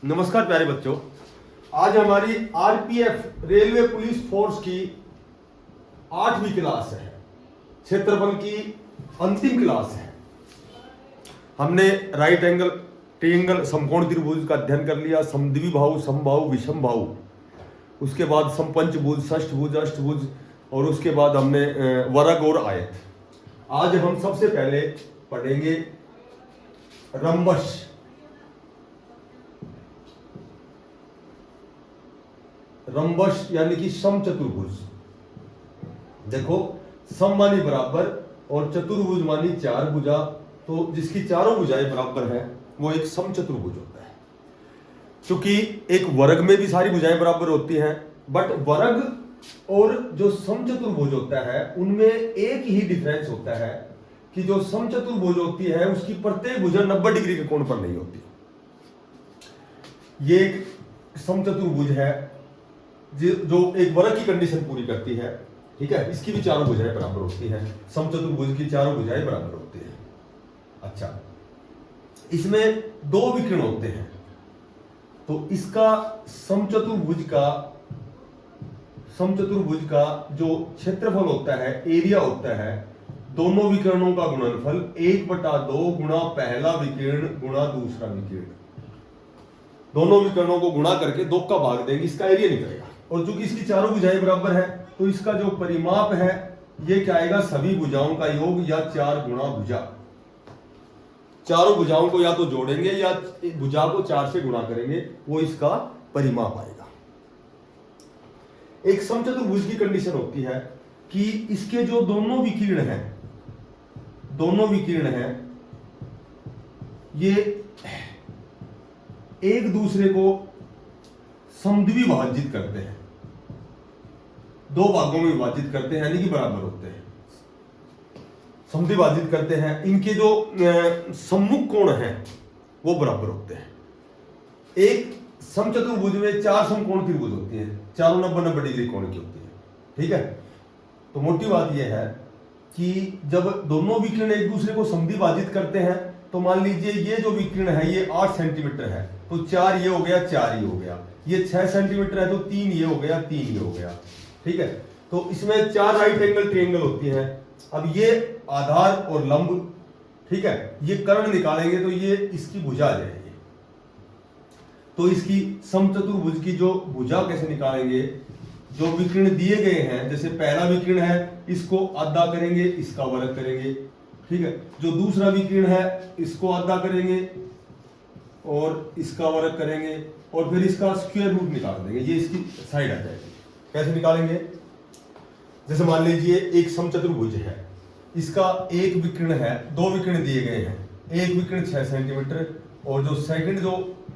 नमस्कार प्यारे बच्चों, आज हमारी आरपीएफ रेलवे पुलिस फोर्स की 8वीं क्लास है। क्षेत्रफल की अंतिम क्लास है। हमने राइट एंगल ट्रायंगल समकोण त्रिभुज का अध्ययन कर लिया, समद्विबाहु, समबाहु, विषमबाहु, उसके बाद समपंचभुज, षष्ठभुज, अष्टभुज और उसके बाद हमने वर्ग और आयत। आज हम सबसे पहले पढ़ेंगे रंबस। रंबस यानी कि समचतुर्भुज। देखो, सम मानी बराबर और चतुर्भुज मानी चार भुजा, तो जिसकी चारों भुजाएं बराबर हैं वो एक समचतुर्भुज होता है। क्योंकि एक वर्ग में भी सारी भुजाएं बराबर होती हैं, बट वर्ग और जो समचतुर्भुज होता है उनमें एक ही डिफरेंस होता है कि जो समचतुर्भुज होती है उसकी प्रत्येक भुजा 90 डिग्री के कोण पर नहीं होती। ये एक समचतुर्भुज है जो एक वर्ग की कंडीशन पूरी करती है, ठीक है। इसकी भी चारों भुजाएं बराबर होती हैं, समचतुर्भुज की चारों भुजाएं बराबर होती हैं। अच्छा, इसमें दो विकर्ण होते हैं, तो इसका समचतुर्भुज का जो क्षेत्रफल होता है, एरिया होता है, दोनों विकर्णों का गुणनफल 1/2 गुणा पहला विकर्ण गुणा दूसरा विकर्ण। दोनों विकर्णों को गुणा करके 2 का भाग देंगे, इसका एरिया निकलेगा। और चूंकि इसकी चारों भुजाएं बराबर है तो इसका जो परिमाप है ये क्या आएगा, सभी भुजाओं का योग या 4 गुणा भुजा। चारों भुजाओं को या तो जोड़ेंगे या भुजा को 4 से गुणा करेंगे, वो इसका परिमाप आएगा। एक समचतुर्भुज की कंडीशन होती है कि इसके जो दोनों विकर्ण हैं ये एक दूसरे को समद्विभाजित करते हैं, 2 भागों में विभाजित करते हैं, यानी कि बराबर होते हैं, समद्विभाजित करते हैं। इनके जो सम्मुख कोण हैं वो बराबर होते हैं। एक समचतुर्भुज में 4 समकोण त्रिभुज होती हैं, चारों 90-90 डिग्री कोण की होती है, ठीक है। तो मोटी बात यह है कि जब दोनों विकर्ण एक दूसरे को समद्विभाजित करते हैं तो मान लीजिए ये जो विकर्ण है ये 8 सेंटीमीटर है, तो 4 ये हो गया, 4 ये हो गया। ये 6 सेंटीमीटर है तो 3 ये हो गया, 3 ये हो गया, ठीक है। तो इसमें 4 राइट एंगल ट्रायंगल होती हैं। अब ये आधार और लंब, ठीक है, ये कर्ण निकालेंगे तो ये इसकी भुजा आ जाएगी। तो इसकी समचतुर्भुज की जो भुजा कैसे निकालेंगे, जो विकर्ण दिए गए हैं, जैसे पहला विकर्ण है इसको आधा करेंगे, इसका वर्ग करेंगे, ठीक है। जो दूसरा विकर्ण है इसको आधा करेंगे और इसका वर्ग करेंगे और फिर इसका स्क्वायर रूट निकाल देंगे, ये इसकी साइड आ जाएगी। कैसे निकालेंगे, जैसे मान लीजिए एक समचतुर्भुज है, इसका एक विकर्ण है, 2 विकर्ण दिए गए हैं, एक विकर्ण 6 सेंटीमीटर और जो सेकंड जो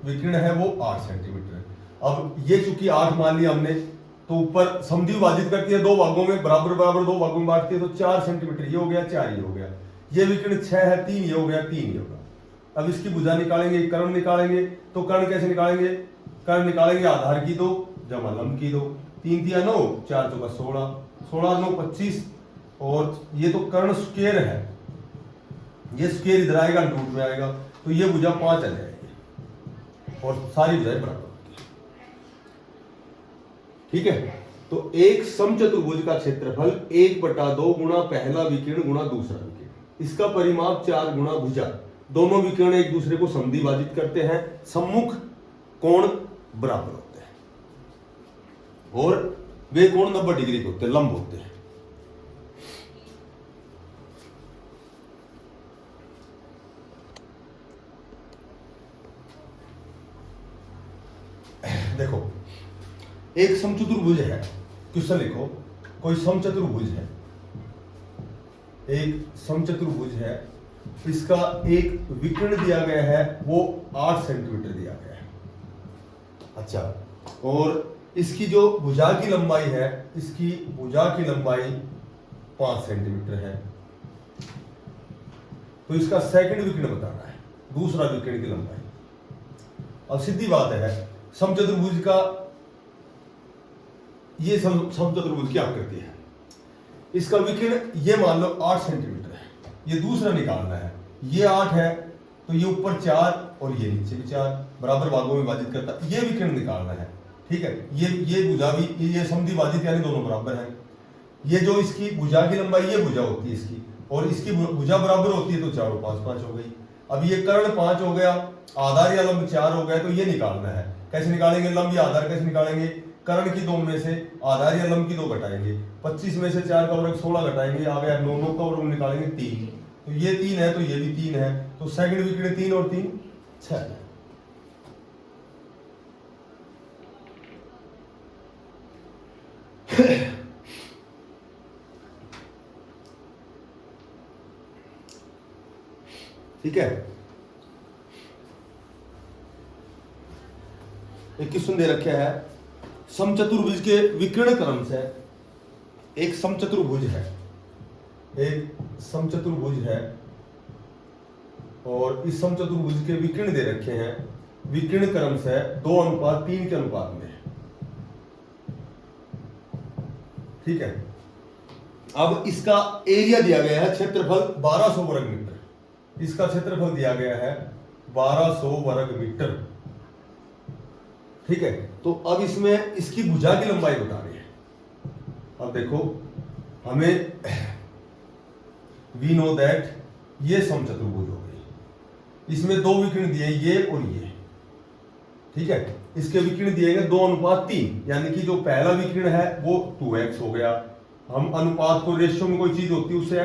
विकर्ण है वो 8 सेंटीमीटर। अब ये चूंकि 8 मान लिया हमने, तो ऊपर समद्विभाजित करती है 2 भागों में, बराबर 2 भागों में बांटती है, तो 4 सेंटीमीटर ये हो गया, 4 ये हो गया। ये विकर्ण 6 है, 3 ये हो गया, 3 ये होगा। अब इसकी भुजा निकालेंगे, कर्ण निकालेंगे, तो कर्ण कैसे निकालेंगे, कर्ण निकालेंगे आधार की 2 जमा लंब की 2, 3 3 9, 4 चौका 16, 16 9 25, और ये तो कर्ण स्क्वायर है, ये स्क्वायर इधर आएगा, रूट में आएगा, तो ये भुजा 5 आ जाएगी और सारी भुजाएं बराबर होगी, ठीक है। तो एक समचतुर्भुज का क्षेत्रफल 1/2 गुणा पहला विकर्ण गुणा दूसरा विकर्ण, इसका परिमाप 4 गुणा भुजा। दोनों विकर्ण एक दूसरे को समद्विभाजित करते हैं, सम्मुख कोण बराबर होते हैं और वे कोण 90 डिग्री के होते हैं, लंब होते हैं। देखो, एक समचतुर्भुज है, क्वेश्चन लिखो, कोई समचतुर्भुज है, एक समचतुर्भुज है, इसका एक विकर्ण दिया गया है वो 8 सेंटीमीटर दिया गया है। अच्छा, और इसकी जो भुजा की लंबाई है, इसकी भुजा की लंबाई 5 सेंटीमीटर है, तो इसका सेकंड विकर्ण बताना है, दूसरा विकर्ण की लंबाई। अब सीधी बात है, समचतुर्भुज का ये समचतुर्भुज की आकृति है, इसका विकर्ण ये मान लो 8 सेंटीमीटर है, ये दूसरा निकालना है, ये 8 है तो ये ऊपर 4 और ये नीचे भी 4, बराबर भागों में विभाजित करता है, ये विकर्ण निकालना है। ठीक है, ये भुजा भी, ये समद्वि भाजित यानी दोनों बराबर हैं। ये जो इसकी भुजा की लंबाई, ये भुजा होती है इसकी, और इसकी भुजा बराबर होती है, तो 4 और 5 5 हो गई। अब ये कर्ण 5 हो गया, आधार या लंब 4 हो गया, तो ये निकालना है। कैसे निकालेंगे? लंब या आधार कैसे निकालेंगे? कर्ण की 2 में से आधार या लंब की 2 घटाएंगे, 25 में से 4 का वर्ग 16 घटाएंगे, आ गया 9, 9 का वर्ग निकालेंगे 3, तो ये 3 है, तो ये भी 3 है, तो सेकंड विकर्ण 3 और 3 6। ठीक है, एक क्वेश्चन दे रखे है, समचतुर्भुज के विकर्ण क्रम से, एक समचतुर्भुज है, एक समचतुर्भुज है, और इस समचतुर्भुज के विकर्ण दे रखे हैं, विकर्ण क्रम से 2:3 के अनुपात में। ठीक है, अब इसका एरिया दिया गया है, क्षेत्रफल 1200 वर्ग मीटर, इसका क्षेत्रफल दिया गया है 1200 वर्ग मीटर। ठीक है, तो अब इसमें इसकी भुजा की लंबाई बतानी है। अब देखो, हमें वी नो दैट ये समचतुर्भुज हो गई, इसमें 2 विकर्ण दिए, ये और ये। ठीक है, इसके विकर्ण दिए गए 2:3, यानी कि जो पहला विकर्ण है वो 2x हो गया। हम अनुपात को, रेशियो में कोई चीज होती है उससे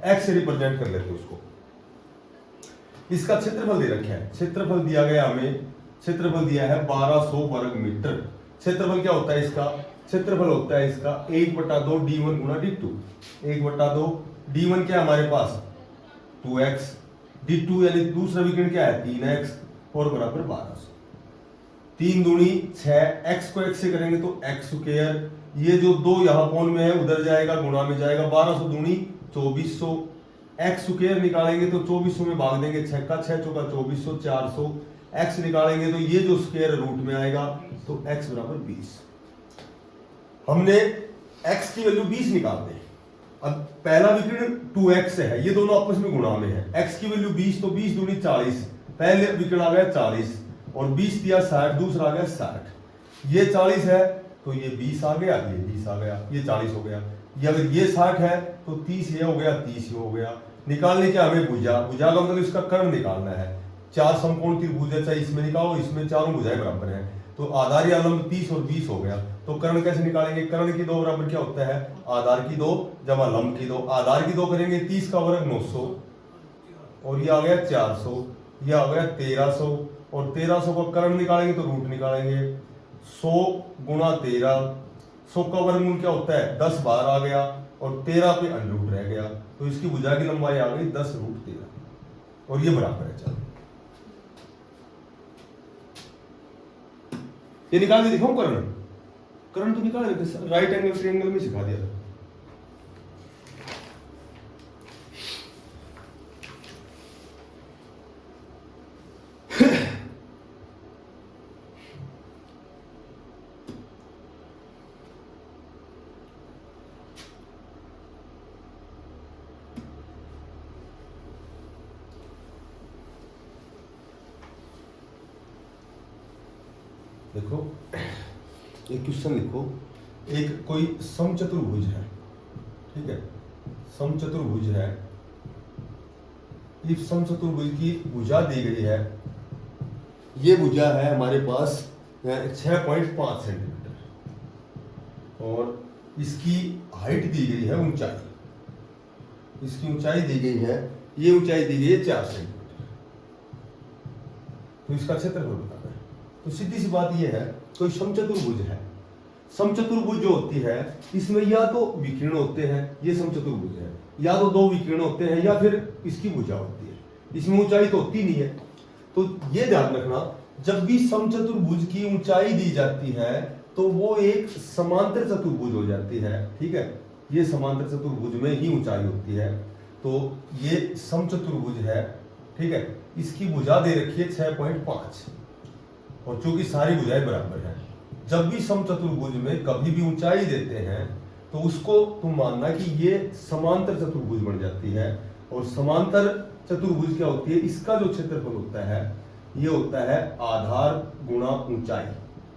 x से रिप्रेजेंट कर लेते हैं उसको। इसका क्षेत्रफल दे रखा है, क्षेत्रफल दिया गया हमें, क्षेत्रफल दिया है 1200 वर्ग मीटर। क्षेत्रफल क्या होता है इसका? क्षेत्रफल होता है इसका 1/2 d1 गुणा d2। 1/2 d1 क्या है हमारे पास? 2x, d2 यानी दूसरा विकर्ण क्या है? 3x, और बराबर 1200। 3 दूनी 6, x को x से करेंगे तो x स्क्वायर, ये जो 2 यहाँ कोण में है उधर जाएगा, गुणा में जाएगा, 1200 दूनी 2400, x स्क्वायर निकालेंगे तो 2400 में भाग देंगे 6 का, 6 चौका 2400, 400, x निकालेंगे तो ये जो स्क्वायर रूट में आएगा, तो x बराबर 20। हमने x की वैल्यू 20 निकाल दी। अब पहला विकर्ण 2x है, ये दोनों आपस में गुणा में है, x की वैल्यू 20, तो 20 दूनी 40, पहले विकर्ण आ गया 40, और 20 दिया 60, दूसरा आ गया 60, ये 40 है तो ये 20 आ गया, ये 20 आ गया, ये 40 हो गया। ये अगर ये 60 है तो 30 ये हो गया, 30 ये हो गया। निकालने क्या हमें? भुजा। भुजा का मतलब इसका कर्ण निकालना है। 4 समकोण त्रिभुज है, चाहे इसमें निकालो, इसमें चारों भुजाएं बराबर हैं, तो आधार या लंब 30 और 20 हो गया। तो कर्ण कैसे निकालेंगे? कर्ण की 2 बराबर क्या होता है? आधार की 2 जमा लंब की 2। आधार की 2 करेंगे, 30 का वर्ग 900, और ये आ गया 400, ये आ गया 1300, और 1300 को कर्ण निकालेंगे तो रूट निकालेंगे, 100 गुणा 13, 100 का वर्गमूल क्या होता है? 10 बार आ गया, और 13 पे अंडरूट रह गया, तो इसकी भुजा की लंबाई आ गई 10√13, और ये बराबर है। चलो ये निकाल के दिखाऊं कर्ण? कर्ण तो निकाल देते, राइट एंगल ट्रायंगल में सिखा दिया था। देखो, एक क्वेश्चन लिखो, एक कोई समचतुर्भुज है, ठीक है, समचतुर्भुज है, इस समचतुर्भुज की भुजा दी गई है, ये भुजा है हमारे पास 6.5 सेंटीमीटर, और इसकी हाइट दी गई है, ऊंचाई, इसकी ऊंचाई दी गई है, ये ऊंचाई दी गई है 4 सेंटीमीटर, तो इसका क्षेत्रफल बताना है। तो सीधी सी बात यह है, कोई समचतुर्भुज है, समचतुर्भुज जो होती है इसमें या तो विकर्ण होते हैं, ये समचतुर्भुज है, या तो 2 विकर्ण होते हैं, या फिर इसकी भुजा होती है, इसमें ऊंचाई तो होती नहीं है। तो ये ध्यान रखना, जब भी समचतुर्भुज की ऊंचाई दी जाती है तो वो एक समांतर चतुर्भुज हो जाती है, ठीक है, ये समांतर चतुर्भुज में ही ऊंचाई होती है। तो ये समचतुर्भुज है, ठीक है, इसकी भुजा दे रखी है 6.5, और चूंकि सारी भुजाएं बराबर हैं, जब भी समचतुर्भुज में कभी भी ऊंचाई देते हैं तो उसको तुम मानना कि ये समांतर चतुर्भुज बन जाती है। और समांतर चतुर्भुज क्या होती है? इसका जो क्षेत्रफल होता है ये होता है आधार गुणा ऊंचाई,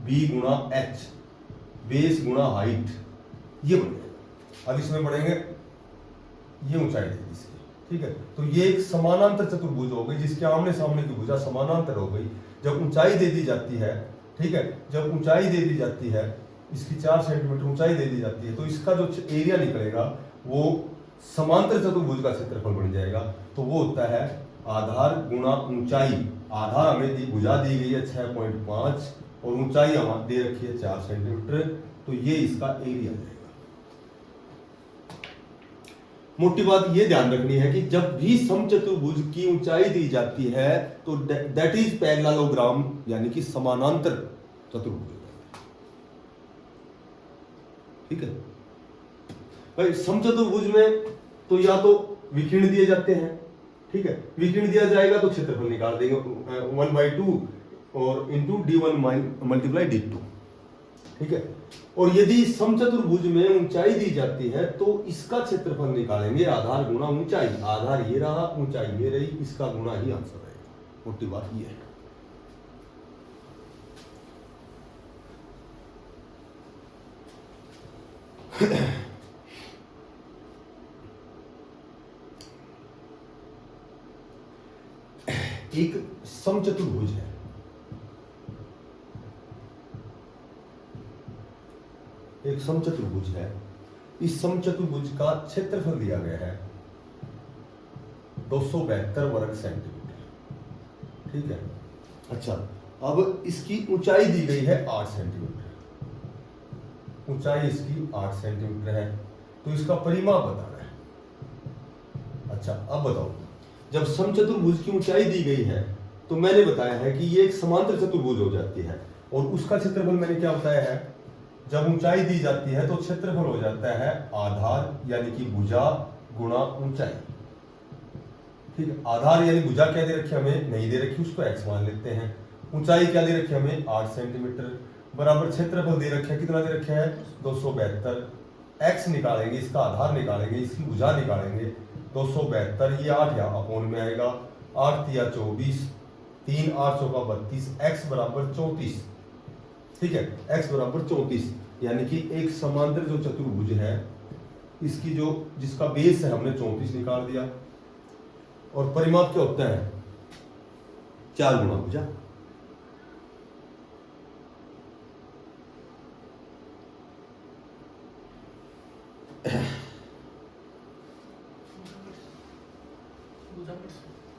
बी गुणा एच, बेस गुणा हाइट, ये बन जाएगा। अब इसमें बढ़ेंगे, ये ऊंचाई देगी इसकी, ठीक है। तो ये एक समानांतर चतुर्भुज हो गई जिसके आमने सामने की भुजा समानांतर हो गई। जब ऊंचाई दे दी जाती है, ठीक है, जब ऊंचाई दे दी जाती है, इसकी 4 सेंटीमीटर ऊंचाई दे दी जाती है, तो इसका जो एरिया निकलेगा वो समांतर चतुर्भुज का क्षेत्रफल बन जाएगा। तो वो होता है आधार गुणा ऊंचाई। आधार हमें दी, भुजा दी गई है 6.5 और ऊंचाई हमें दे रखी है 4 सेंटीमीटर, तो ये इसका एरिया जाएगा। मोटी बात ये ध्यान रखनी है कि जब भी समचतुर्भुज की ऊंचाई दी जाती है तो दैट इज पैरेललोग्राम, यानी कि समानांतर चतुर्भुज, ठीक है भाई। समचतुर्भुज में तो या तो विकीर्ण दिए जाते हैं, ठीक है, विकीर्ण दिया जाएगा तो क्षेत्रफल निकाल देंगे 1/2 और इंटू d1 मल्टीप्लाई d2, ठीक है। और यदि समचतुर्भुज में ऊंचाई दी जाती है तो इसका क्षेत्रफल निकालेंगे आधार गुणा ऊंचाई। आधार ये रहा, ऊंचाई ये रही, इसका गुणा ही आंसर रहेगा। मोटी बात ये है। एक समचतुर्भुज है, एक समचतुर्भुज है। इस समचतुर्भुज का क्षेत्रफल दिया गया है 272 वर्ग सेंटीमीटर, ठीक है। अच्छा, अब इसकी ऊंचाई दी गई है 8 सेंटीमीटर, ऊंचाई इसकी 8 सेंटीमीटर है, तो इसका परिमाप बताना है। अच्छा, अब बताओ, जब समचतुर्भुज की ऊंचाई दी गई है तो मैंने बताया है कि ये एक समांतर चतुर्भुज हो जाती है, और उसका क्षेत्रफल मैंने क्या बताया है, जब ऊंचाई दी जाती है तो क्षेत्रफल हो जाता है आधार यानी कि भुजा गुणा ऊंचाई, ठीक है। आधार यानी भुजा क्या दे रखी हमें, नहीं दे रखी, उसको x मान लेते हैं। ऊंचाई क्या दे रखी हमें 8 सेंटीमीटर, बराबर क्षेत्रफल दे रखा है, कितना दे रखा है 272। x निकालेंगे, इसका आधार निकालेंगे, इसकी भुजा निकालेंगे, 272 ये 8 यहाँ अपोन में आएगा, 8 तिया 24, 3 8 चौका 32, x बराबर 34, ठीक है, x बराबर 34। यानी कि एक समांतर जो चतुर्भुज है इसकी जो जिसका बेस है हमने 34 निकाल दिया, और परिमाप क्या होता है 4 गुणा भुजा।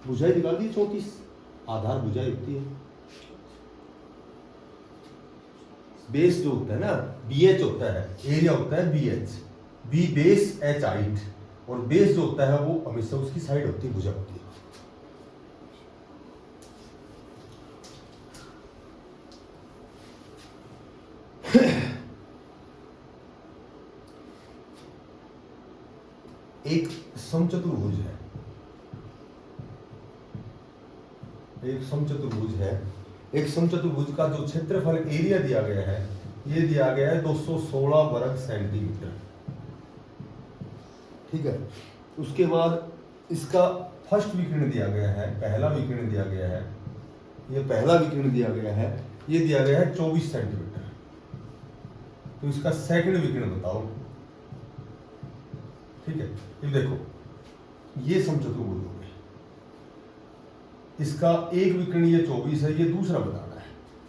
भुजाई निकाल दी 34, आधार भुजाई होती है। बेस जो होता है ना BH होता है, एरिया होता है BH, B base H height, और बेस जो होता है वो हमेशा उसकी साइड होती है, भुजा होती है। एक समचतुर्भुज है, एक समचतुर्भुज है, एक समचतुर्भुज का जो क्षेत्रफल एरिया दिया गया है, ये दिया गया है 216 वर्ग सेंटीमीटर, ठीक है। उसके बाद इसका फर्स्ट विकीर्ण दिया गया है, पहला विकीर्ण दिया गया है, ये पहला विकीर्ण दिया गया है, ये दिया गया है 24 सेंटीमीटर। तो इसका सेकंड विकीर्ण बताओ, ठीक है। ये देखो, ये समचतुर्भुज हो गए, इसका एक विकीर्ण ये 24 है, ये दूसरा बताना है।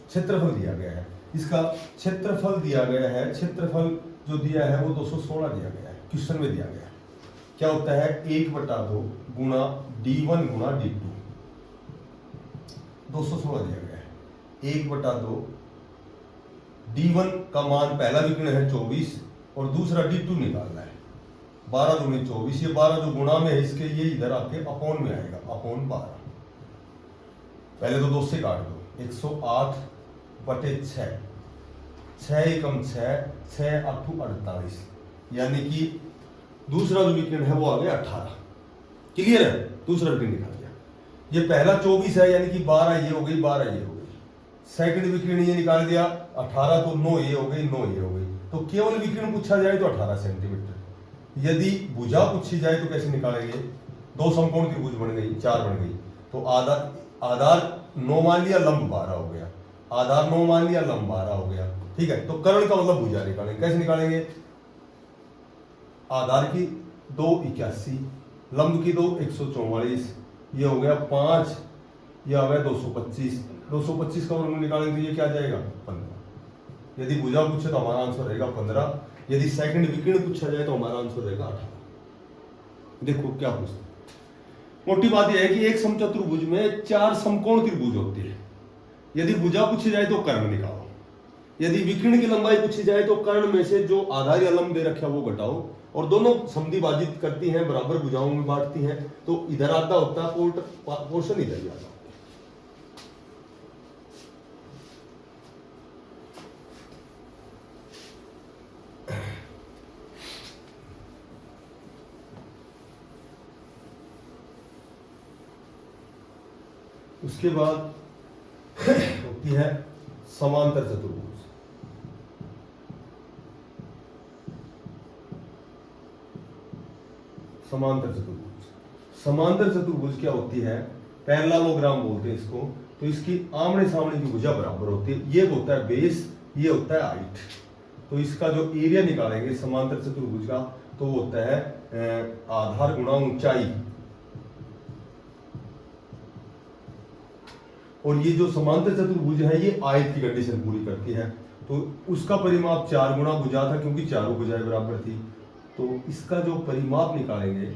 क्षेत्रफल दिया गया है, इसका क्षेत्रफल दिया गया है, क्षेत्रफल जो दिया है वो 216 दिया गया है, क्वेश्चन में दिया गया है। क्या होता है 1/2 गुणा d1 गुणा d2, 216 दिया गया है। 1/2 d1 का मान पहला विकीर्ण है 24 और दूसरा d2 निकालना है, 12 दूनी 24, ये 12 जो गुणा में है इसके, ये इधर आके अपोन में आएगा, अपोन 12। पहले तो 2 से काट दो, 108/6, 6 एकम 6, 6 8 48, यानी कि दूसरा जो विकीर्ण है वो आ गया 18। क्लियर है, दूसरा विकीर्ण निकाल दिया। ये पहला 24 है, यानी कि 12 ये हो गई, 12 ये हो गई। सेकंड विकीर्ण ये निकाल दिया 18, तो 9 ये हो गई, 9 ये हो गई। तो केवल विकीर्ण पूछा जाए तो 18 सेंटीमीटर। यदि भुजा पूछी जाए तो कैसे निकालेंगे, 2 समकोण त्रिभुज बन गई, 4 बन गई, तो आधार 9 मान लिया, लंब 12 हो गया, आधार 9 मान लिया, लंब 12 हो गया। ठीक है, तो कर्ण का मतलब भुजा निकालेंगे। कैसे निकालेंगे? आधार की 281, लंब की 144, ये हो गया 5, ये आ गया 225। 225 का वर्गमूल निकालेंगे तो ये क्या आ जाएगा? 15। यदि भुजा पूछे तो हमारा आंसर रहेगा 15। यदि सेकंड विकर्ण पूछा जाए तो हमारा आंसर रहेगा 18। देखो क्या पूछते हैं। मोटी बात यह है कि एक समचतुर्भुज में 4 समकोण त्रिभुज होते हैं। यदि भुजा पूछी जाए तो कर्ण निकालो, यदि विकर्ण की लंबाई पूछी जाए तो कर्ण में से जो आधार या लंब दे रखा है वो घटाओ, और दोनों समधि बाजित करती हैं, बराबर भुजाओं में बांटती हैं, तो इधर आधा होता है पोर्शन, इधर ही आता है। उसके बाद होती है समांतर चतुर्भुज। समांतर चतुर्भुज, समांतर चतुर्भुज क्या होती है? पैरेललोग्राम बोलते हैं इसको। तो इसकी आमने सामने की भुजा बराबर होती है। ये होता है बेस, ये होता है हाइट। तो इसका जो एरिया निकालेंगे समांतर चतुर्भुज का, तो वो होता है आधार गुणा ऊंचाई। और ये जो समांतर चतुर्भुज है ये आयत की कंडीशन पूरी करती है। तो उसका परिमाप 4 गुणा भुजा था, क्योंकि चारों भुजाएं बराबर थी। तो इसका जो परिमाप निकालेंगे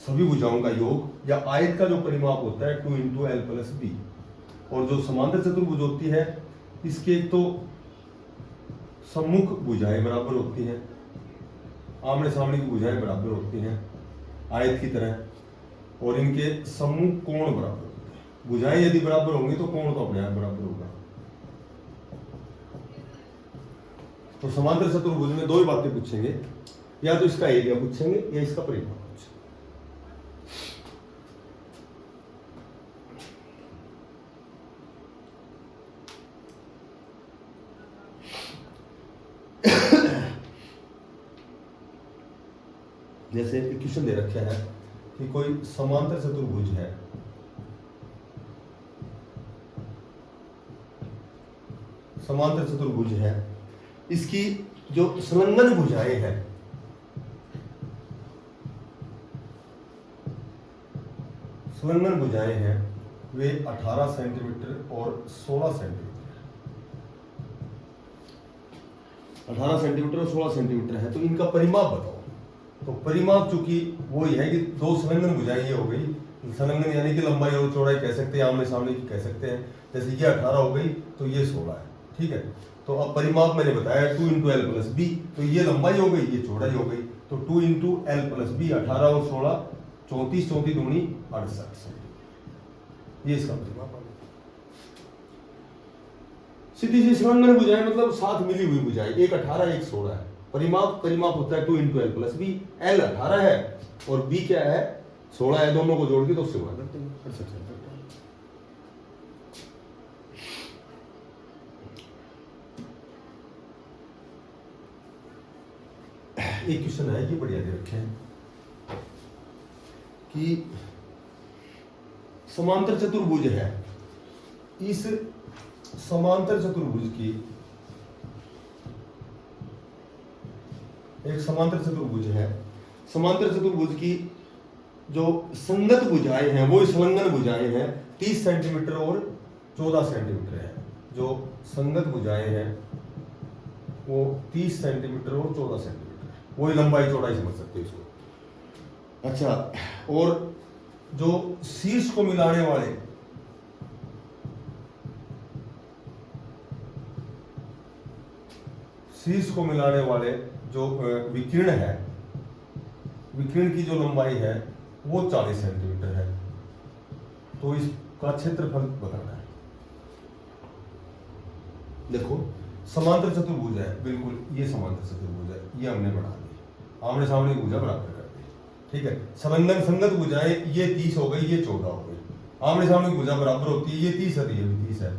सभी भुजाओं का योग, या आयत का जो परिमाप होता है 2 × L + B। और जो समांतर चतुर्भुज होती है इसके एक तो सम्मुख भुजाएं बराबर होती हैं, आमने सामने की भुजाएं बराबर होती हैं आयत की तरह, और इनके सम्मुख कोण बराबर होते हैं। भुजाएं यदि बराबर होंगी तो कोण तो अपने आप बराबर होगा। तो समांतर चतुर्भुज में 2 ही बातें पूछेंगे, या तो इसका एरिया पूछेंगे या इसका परिमाप पूछेंगे। जैसे इक्वेशन दे रखा है कि कोई समांतर चतुर्भुज है, समांतर चतुर्भुज है, इसकी जो संलग्न भुजाएं हैं, संलग्न भुजाएं हैं वे 18 सेंटीमीटर और 16 सेंटीमीटर, 18 सेंटीमीटर और 16 सेंटीमीटर है। तो इनका परिमाप बताओ। तो परिमाप चूंकि वो ही है कि 2 संलग्न भुजाएं ये हो गई, संलग्न यानी कि लंबाई और चौड़ाई कह सकते हैं, आमने सामने की कह सकते हैं। जैसे ये 18 हो गई तो ये 16 है। ठीक है, तो अब परिमाप मैंने बताया 2 × L + B। तो ये लंबाई हो गई, ये चौड़ाई हो गई। तो 2 × L + B 18 और 16 34, 34 दूनी 68। ये इसका परिमाप आ गया। सीधी सी संलग्न भुजाएं मतलब साथ मिली हुई भुजाएं, एक 18 एक 16 है। परिमाप होता है 2 × L + B। L 18 है और B क्या है? 16 है। दोनों को जोड़ के तो उससे गुणा करते हैं। एक क्वेश्चन है कि बढ़िया दे रखे हैं कि समांतर चतुर्भुज है, इस समांतर चतुर्भुज की, एक समांतर चतुर्भुज है, समांतर चतुर्भुज की जो संगत भुजाएं हैं वो संलग्न भुजाएं हैं 30 सेंटीमीटर और 14 सेंटीमीटर है। जो संगत भुजाएं हैं वो 30 सेंटीमीटर और 14 सेंटीमीटर, वही लंबाई चौड़ाई समझ सकते हो इसको। अच्छा, और जो शीर्ष को मिलाने वाले, शीर्ष को मिलाने वाले जो विकिरण है, विकिरण की जो लंबाई है वो 40 सेंटीमीटर है। तो इसका क्षेत्रफल बताना है। देखो समांतर चतुर्भुज है, बिल्कुल ये समांतर चतुर्भुज है, ये हमने बना दी, आमने सामने की भुजा बराबर कर दी। ठीक है, संलग्न संगत भुजाएं ये 30 हो गई, ये 14 हो गई, आमने सामने की भुजा बराबर होती है, ये 30 है तो ये भी 30 है।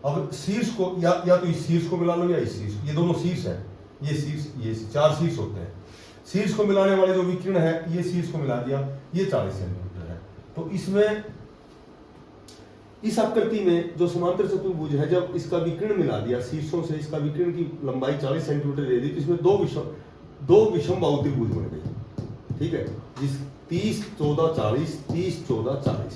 अब शीर्ष को या तो इस शीर्ष को मिला लो या इस शीर्ष, ये दोनों शीर्ष है, ये शीर्ष, ये 4 शीर्ष होते हैं। शीर्ष को मिलाने वाले जो विकिरण है ये शीर्ष को मिला दिया, ये 40 सेंटीमीटर है। तो इसमें इस आकृति में जो समांतर चतुर्भुज है, जब इसका विकर्ण मिला दिया, शीर्षों से इसका विकर्ण की लंबाई 40 सेंटीमीटर दे दी, तो इसमें दो विषम बाहु त्रिभुज बन गई। ठीक है, जिस 30 14 40 30 14 40,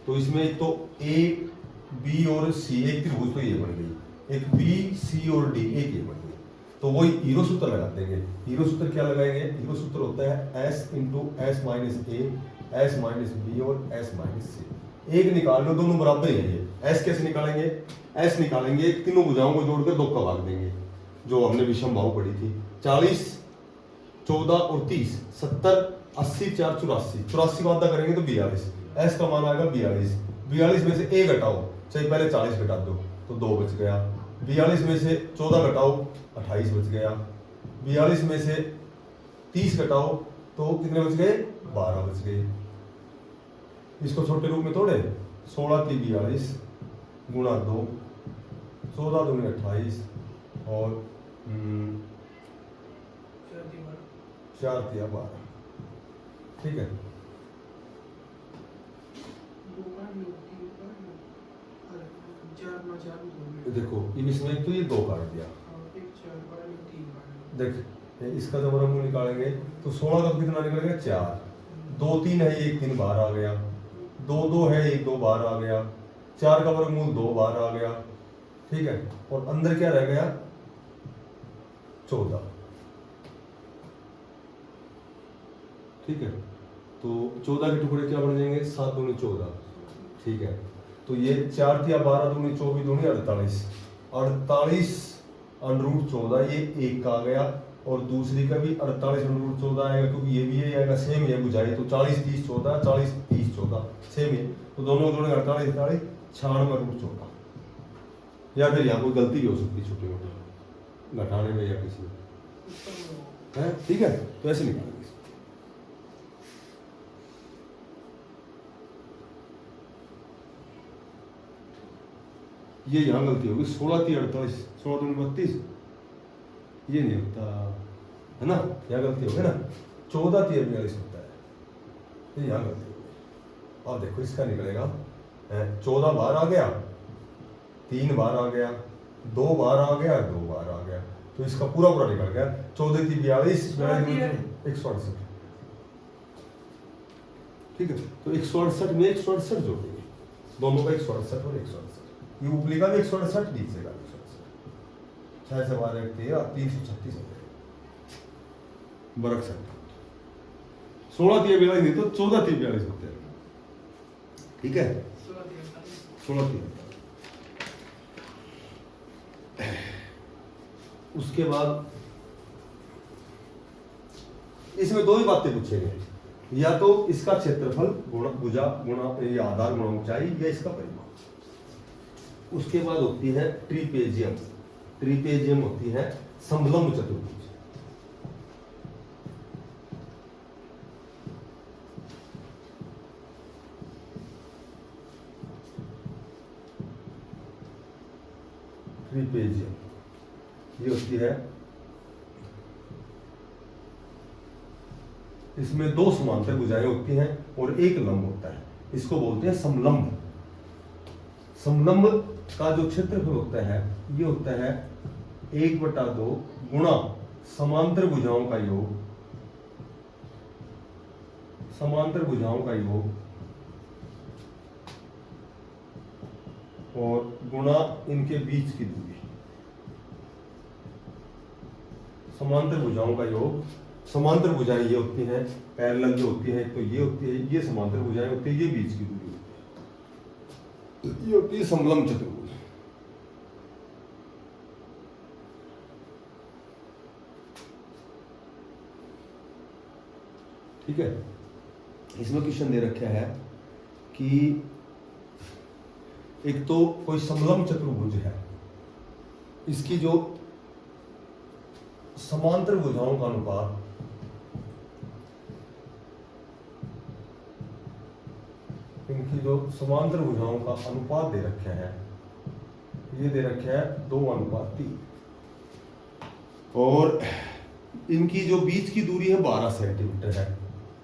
तो इसमें एक तो ए बी और सी एक त्रिभुज तो ये बन गई, एक बी सी और डी एक ये बन गई। तो वही हीरो सूत्र लगा देंगे। हीरो सूत्र क्या लगाएंगे? हीरो सूत्र होता है एस इंटू एस माइनस ए, एस माइनस बी और एस माइनस सी। एक निकाल लो, दोनों बराबर ही है ये। एस कैसे निकालेंगे? एस निकालेंगे, तीनों भुजाओं को जोड़कर 2 का भाग देंगे, जो हमने विषम बाहु पढ़ी थी। 40 14 और 30 70 80 4 84, 84 का आधा करेंगे तो 42। एस का मान आएगा 42। 42 में से ए घटाओ, चाहे पहले 40 घटा दो तो 2 बच गया। 42 में से 14 घटाओ 28 बच गया। 42 में से 30 घटाओ तो कितने बच गए? 12 बच गए। इसको छोटे रूप में तोड़े, 16 की 42 गुणा 2, 14 दूनी 28 और 4 तिया 12। ठीक है, देखो इसमें तो ये 2 काट दिया। देख इसका जब वर्गमूल निकालेंगे तो 16 का कितना निकलेगा? 4। 2 3 है, 1 3 बाहर आ गया। 2 2 है, 1 2 बाहर आ गया। 4 का वर्गमूल 2 बाहर आ गया। ठीक है, और अंदर क्या रह गया? 14। ठीक है, तो 14 के टुकड़े क्या बन जाएंगे? 7 दूनी 14। ठीक है, तो ये 4 तिया 12 दूनी 24 दूनी 48। 48 अंडर 14 ये 1 का आ गया, और दूसरी का भी 48 अंडर 14 आएगा, क्योंकि ये भी आएगा सेम है बुझाई। तो 40 30 14 40 30 14 सेम है, तो दोनों जोड़े 48 48 96 अंडर 14। या फिर यहाँ कोई गलती भी हो सकती है छोटी मोटी घटाने में या किसी में है। ठीक है, तो ऐसे निकालेंगे। ये यहाँ गलती होगी, 16 3 48 16 दूनी 32, ये नहीं होता है ना, यहाँ गलती होगी ना। 14 3 42 होता है, ये यहाँ गलती होगी। अब देखो इसका निकलेगा 14 बाहर आ गया, 3 बाहर आ गया, 2 बाहर आ गया, 2 बाहर आ गया, तो इसका पूरा पूरा निकल गया। 14 3 42 168। ठीक है, तो 168 में 168 जोड़ेंगे, दोनों का 168 और 168। ये ऊपरी का भी 168, नीचे का भी 168। 6 से 12 13 336 हो गए बरक सकता। 16 3 42 नहीं तो 14 3 42 होते हैं। ठीक है, 16 3। उसके बाद इसमें 2 ही बातें पूछेंगे, या तो इसका क्षेत्रफल गुणा भुजा गुणा ये आधार गुणा ऊंचाई, या इसका परिमाण। उसके बाद होती है ट्रिपेजियम। ट्रिपेजियम होती है समलंब चतुर्भुज। ट्रिपेजियम ये होती है, इसमें 2 समांतर भुजाएं होती हैं और एक लंब होता है, इसको बोलते हैं समलंब। समलंब का जो क्षेत्रफल होता है ये होता है 1/2 गुणा समांतर भुजाओं का योग, समांतर भुजाओं का योग और गुणा इनके बीच की दूरी। समांतर भुजाओं का योग, समांतर भुजाएं ये होती हैं, पैरेलल जो होती है, तो ये होती है, ये समांतर भुजाएं होती है, ये बीच की दूरी होती है, ये होती है समलंब चतुर्भुज। ठीक है, इसमें क्वेश्चन दे रखा है कि एक तो कोई समलंब चतुर्भुज है, इसकी जो समांतर भुजाओं का अनुपात इनकी जो समांतर भुजाओं का अनुपात दे रखा है, ये दे रखा है 2:3, और इनकी जो बीच की दूरी है 12 सेंटीमीटर है।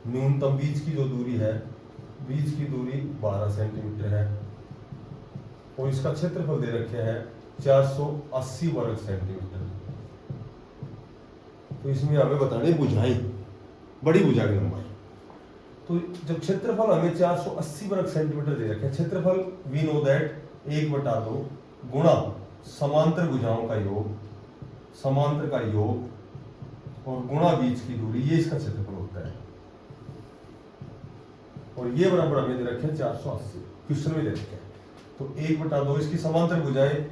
न्यूनतम बीच की जो दूरी है, बीच की दूरी 12 सेंटीमीटर है। और इसका क्षेत्रफल दे रखे है 480 वर्ग सेंटीमीटर। तो इसमें हमें बतानी भुजाएं, बड़ी भुजा की लंबाई। तो जब क्षेत्रफल हमें 480 वर्ग सेंटीमीटर दे रखे, क्षेत्रफल वी नो दैट 1/2 गुणा समांतर भुजाओं का योग, समांतर का योग और गुणा बीच की दूरी, ये इसका क्षेत्रफल होता है। और ये बराबर हमें दे रखे हैं 480, क्वेश्चन में दे रखे हैं। तो 1/2 इसकी समांतर भुजाएं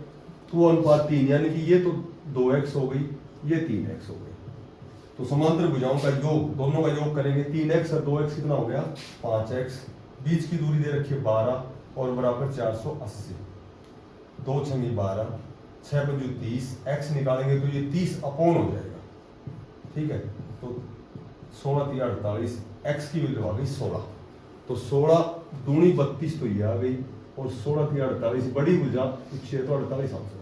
2:3, यानी कि ये तो 2x हो गई, ये 3x हो गई। तो समांतर भुजाओं का योग, दोनों का योग करेंगे, 3x और 2x कितना हो गया 5x। बीच की दूरी दे रखी है 12 और बराबर 480। 2 × 12, 6 × 30, x निकालेंगे तो ये 30 अपॉन हो जाएगा। ठीक है, तो 16 × 48, x की वैल्यू आ गई 16। तो 16 दूनी 32, तो ये आ गई। और 16 × 48 बड़ी भुजा 6 तो 48 आंसर।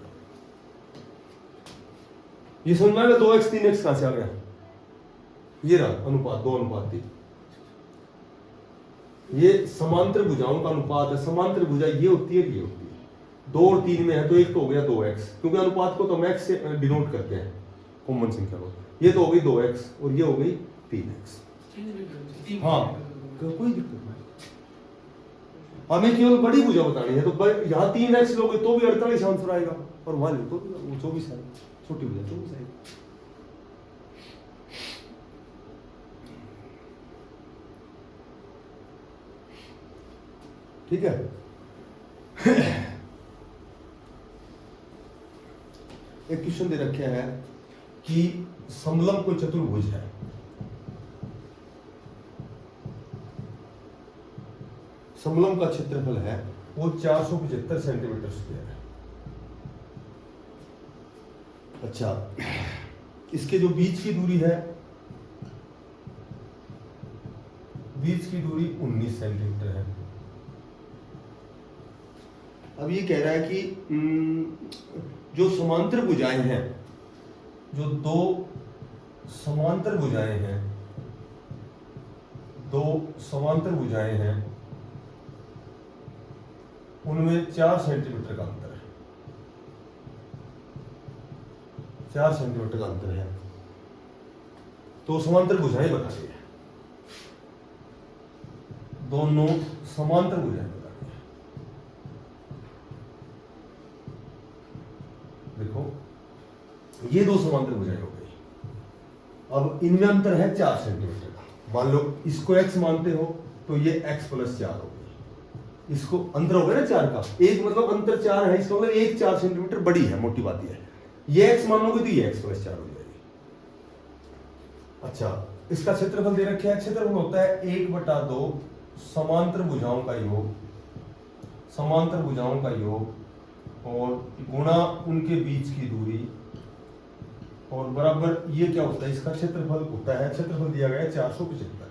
ये समझ में आएगा 2x 3x कहां से आ गया? ये रहा अनुपात 2:3। ये समांतर भुजाओं का अनुपात है। समांतर भुजा ये होती है, ये होती है। 2 और 3 में है तो एक तो हो गया 2x, क्योंकि अनुपात को तो हम x से डिनोट करते हैं, कॉमन संख्या को। ये तो हो गई 2x और ये हो गई 3x। हाँ, कोई दिक्कत नहीं, हमें केवल बड़ी भुजा बतानी है। तो यहाँ 3x लोगे तो भी 48 आंसर आएगा, और वहां तो 24 आएगा, छोटी भुजा 24 आएगी। ठीक है। एक क्वेश्चन दे रखे है कि समलंब कोई चतुर्भुज है, समलंब का क्षेत्रफल है वो 475 सेंटीमीटर स्क्वायर है। अच्छा, इसके जो बीच की दूरी है, बीच की दूरी 19 सेंटीमीटर है। अब ये कह रहा है कि जो समांतर भुजाएं हैं, जो दो समांतर भुजाएं हैं, दो समांतर भुजाएं हैं, उनमें 4 सेंटीमीटर का अंतर है, 4 सेंटीमीटर का अंतर है। तो समांतर भुजाएं बतानी है, दोनों समांतर भुजाएं बतानी है। देखो, ये दो समांतर भुजाएं हो गई। अब इनमें अंतर है 4 सेंटीमीटर का। मान लो इसको x मानते हो तो ये x + 4 हो गई। इसको अंतर हो गया ना 4 का, एक मतलब अंतर 4 है, इसका मतलब एक 4 सेंटीमीटर बड़ी है, मोटी बात ये है। ये x मानोगे तो ये x + 4 हो जाएगी। अच्छा, इसका क्षेत्रफल दे रखे हैं, क्षेत्रफल होता है 1/2 समांतर भुजाओं का योग, समांतर भुजाओं का योग और गुणा उनके बीच की दूरी और बराबर ये क्या होता है, इसका क्षेत्रफल होता है, क्षेत्रफल दिया गया है 475।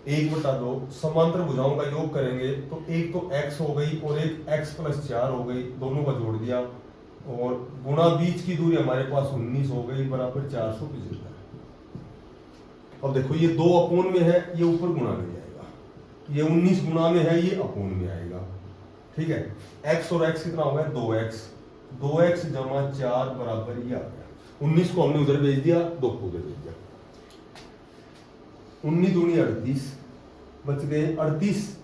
1/2 समांतर भुजाओं का योग करेंगे तो एक तो x हो गई और एक x + 4 हो गई, दोनों का जोड़ दिया और गुणा बीच की दूरी हमारे पास 19 हो गई, बराबर 475। अब देखो, ये 2 अपोन में है, ये ऊपर गुणा में जाएगा, ये 19 गुणा में है, ये अपोन में आएगा। ठीक है, x और x कितना हो गया 2x, 2x = 4 बराबर ये आ गया। 19 को हमने उधर भेज दिया, 2 को उधर भेज दिया। 19 दूनी 38 बच गए, 38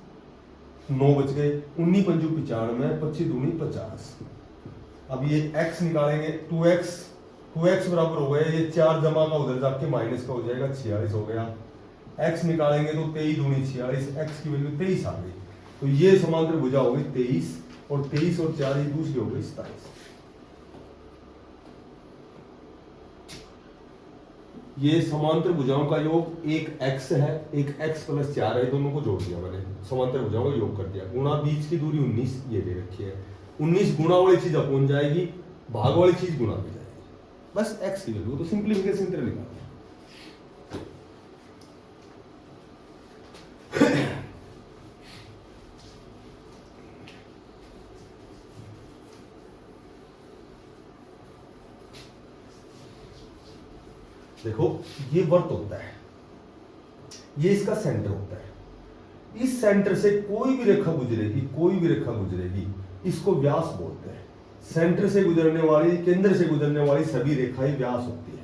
9 बच गए, 19 × 5 = 95, 25 दूनी 50। अब ये x निकालेंगे, 2x बराबर हो गया, ये 4 जमा का उधर जाके माइनस का हो जाएगा, 46 हो गया। x निकालेंगे तो 23 दूनी 46, x की वैल्यू 23 आ गई। तो ये समांतर भुजा हो गई 23 और 23 और 4 ये दूसरी हो गई 27। ये समांतर भुजाओं का योग, एक x है, एक x + 4 है, दोनों को जोड़ दिया मैंने, समांतर भुजाओं का योग कर दिया। गुणा बीच की दूरी 19 ये दे रखी है। 19 गुणा वाली चीज अपोन जाएगी, भाग वाली चीज गुणा में जाएगी। बस x की वैल्यू तो सिंप्लीफिकेशन तरह निकाल। देखो, ये वर्त होता है, ये इसका सेंटर होता है। इस सेंटर से कोई भी रेखा गुजरेगी इसको व्यास बोलते हैं। सेंटर से गुजरने वाली, केंद्र से गुजरने वाली सभी रेखाएं व्यास होती है।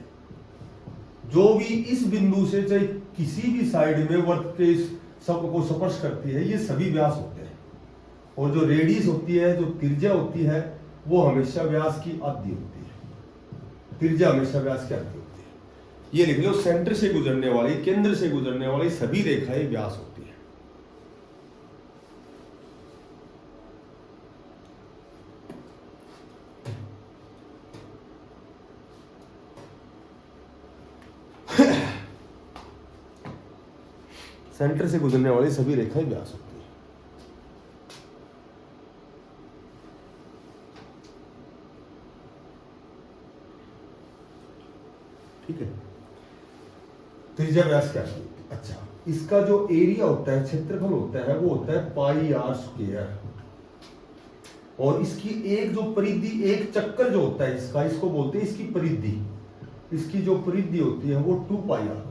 जो भी इस बिंदु से चाहे किसी भी साइड में वर्त के सब को स्पर्श करती है, ये सभी व्यास होते हैं। और जो रेडियस होती है, जो त्रिज्या होती है, वो हमेशा व्यास की आधी होती है। त्रिज्या हमेशा व्यास की आधी होती है। ये लिख लो, सेंटर से गुजरने वाली, केंद्र से गुजरने वाली सभी रेखाएं व्यास होती है। सेंटर से गुजरने वाली सभी रेखाएं व्यास होती है। ठीक है, त्रिज्या व्यास क्या है? अच्छा, इसका जो एरिया होता है, क्षेत्रफल होता है, वो होता है पाई आर स्क्वायर। और इसकी एक जो परिधि, एक चक्कर जो होता है इसका, इसको बोलते हैं इसकी परिधि। इसकी जो परिधि होती है वो 2 पाई आर होती है।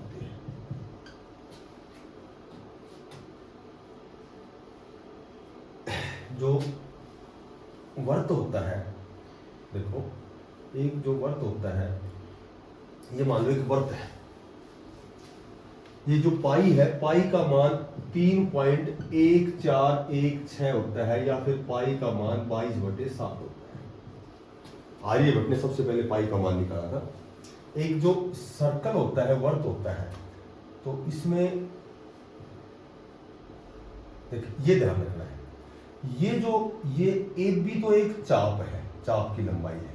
जो वर्त होता है, देखो, एक जो वर्त होता है, ये मान लो एक वर्त है। ये जो पाई है, पाई का मान 3.1416 होता है, या फिर पाई का मान 22/7 होता है। आर्यभट्ट ने सबसे पहले पाई का मान निकाला था। एक जो सर्कल होता है, वर्त होता है, तो इसमें देखिए, ये ध्यान रखना है, ये ए बी तो एक चाप है, चाप की लंबाई है,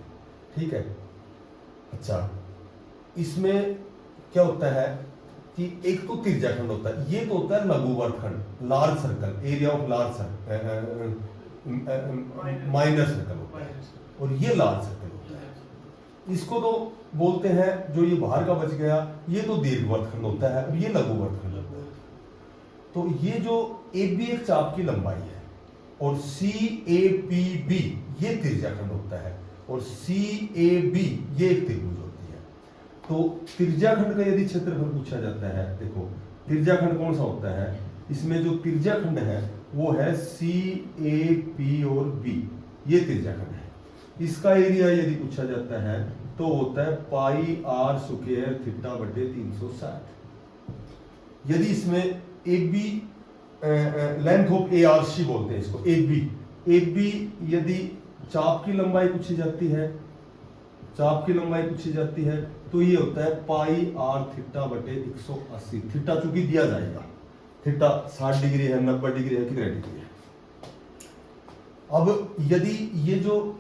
ठीक है। अच्छा, इसमें क्या होता है कि एक तो त्रिज्याखंड होता है, ये तो होता है लघु वर्तखंड, large circle, area of large circle, minor circle होता है, और ये लार्ज सर्कल होता है। इसको तो बोलते हैं, जो ये बाहर का बच गया, ये तो दीर्घ वर्तखंड होता है, और ये लघु वर्तखंड होता है। तो ये जो ए बी एक चाप की लंबाई है, और सी ए पी बी ये त्रिज्याखंड होता है, और सी ए बी ये एक त्रिभुज होती है। तो त्रिज्याखंड का यदि क्षेत्रफल पूछा जाता है, देखो त्रिज्याखंड कौन सा होता है, इसमें जो त्रिज्याखंड है वो है सी ए पी और बी, ये त्रिज्याखंड है। इसका एरिया यदि पूछा जाता है तो होता है पाई आर स्क्वायर थीटा बटे 360। यदि इसमें A B length of A R C बोलते हैं इसको, ए बी यदि चाप की लंबाई पूछी जाती है, तो ये होता है पाई आर थीटा बटे 180। थीटा चूंकि दिया जाएगा, थीटा 60 डिग्री है, 90 डिग्री है, कितने डिग्री है। अब यदि ये जो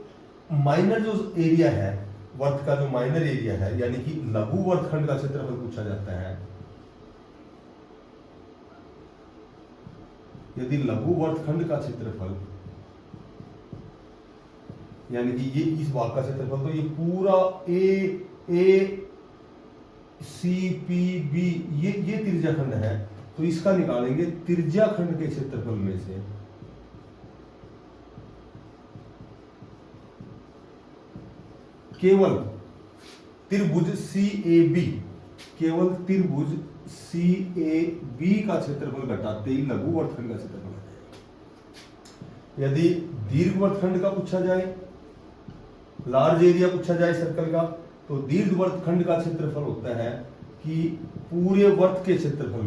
माइनर जो एरिया है, वर्त का जो माइनर एरिया है, यानी कि लघु वर्तखंड का क्षेत्रफल पूछा जाता है, यदि लघु वर्तखंड का क्षेत्रफल, यानी कि ये इस भाग का क्षेत्रफल, तो ये पूरा ए सी पी बी ये त्रिज्याखंड है, तो इसका निकालेंगे त्रिज्याखंड के क्षेत्रफल में से केवल त्रिभुज सी ए बी, केवल त्रिभुज सी ए बी का क्षेत्रफल घटाते ही लघु वर्तखंड का क्षेत्रफल घटेगा। यदि दीर्घ वर्तखंड का पूछा जाए, लार्ज एरिया पूछा जाए सर्कल का, तो दीर्घ वर्तखंड का क्षेत्रफल होता है कि पूरे वर्त के क्षेत्रफल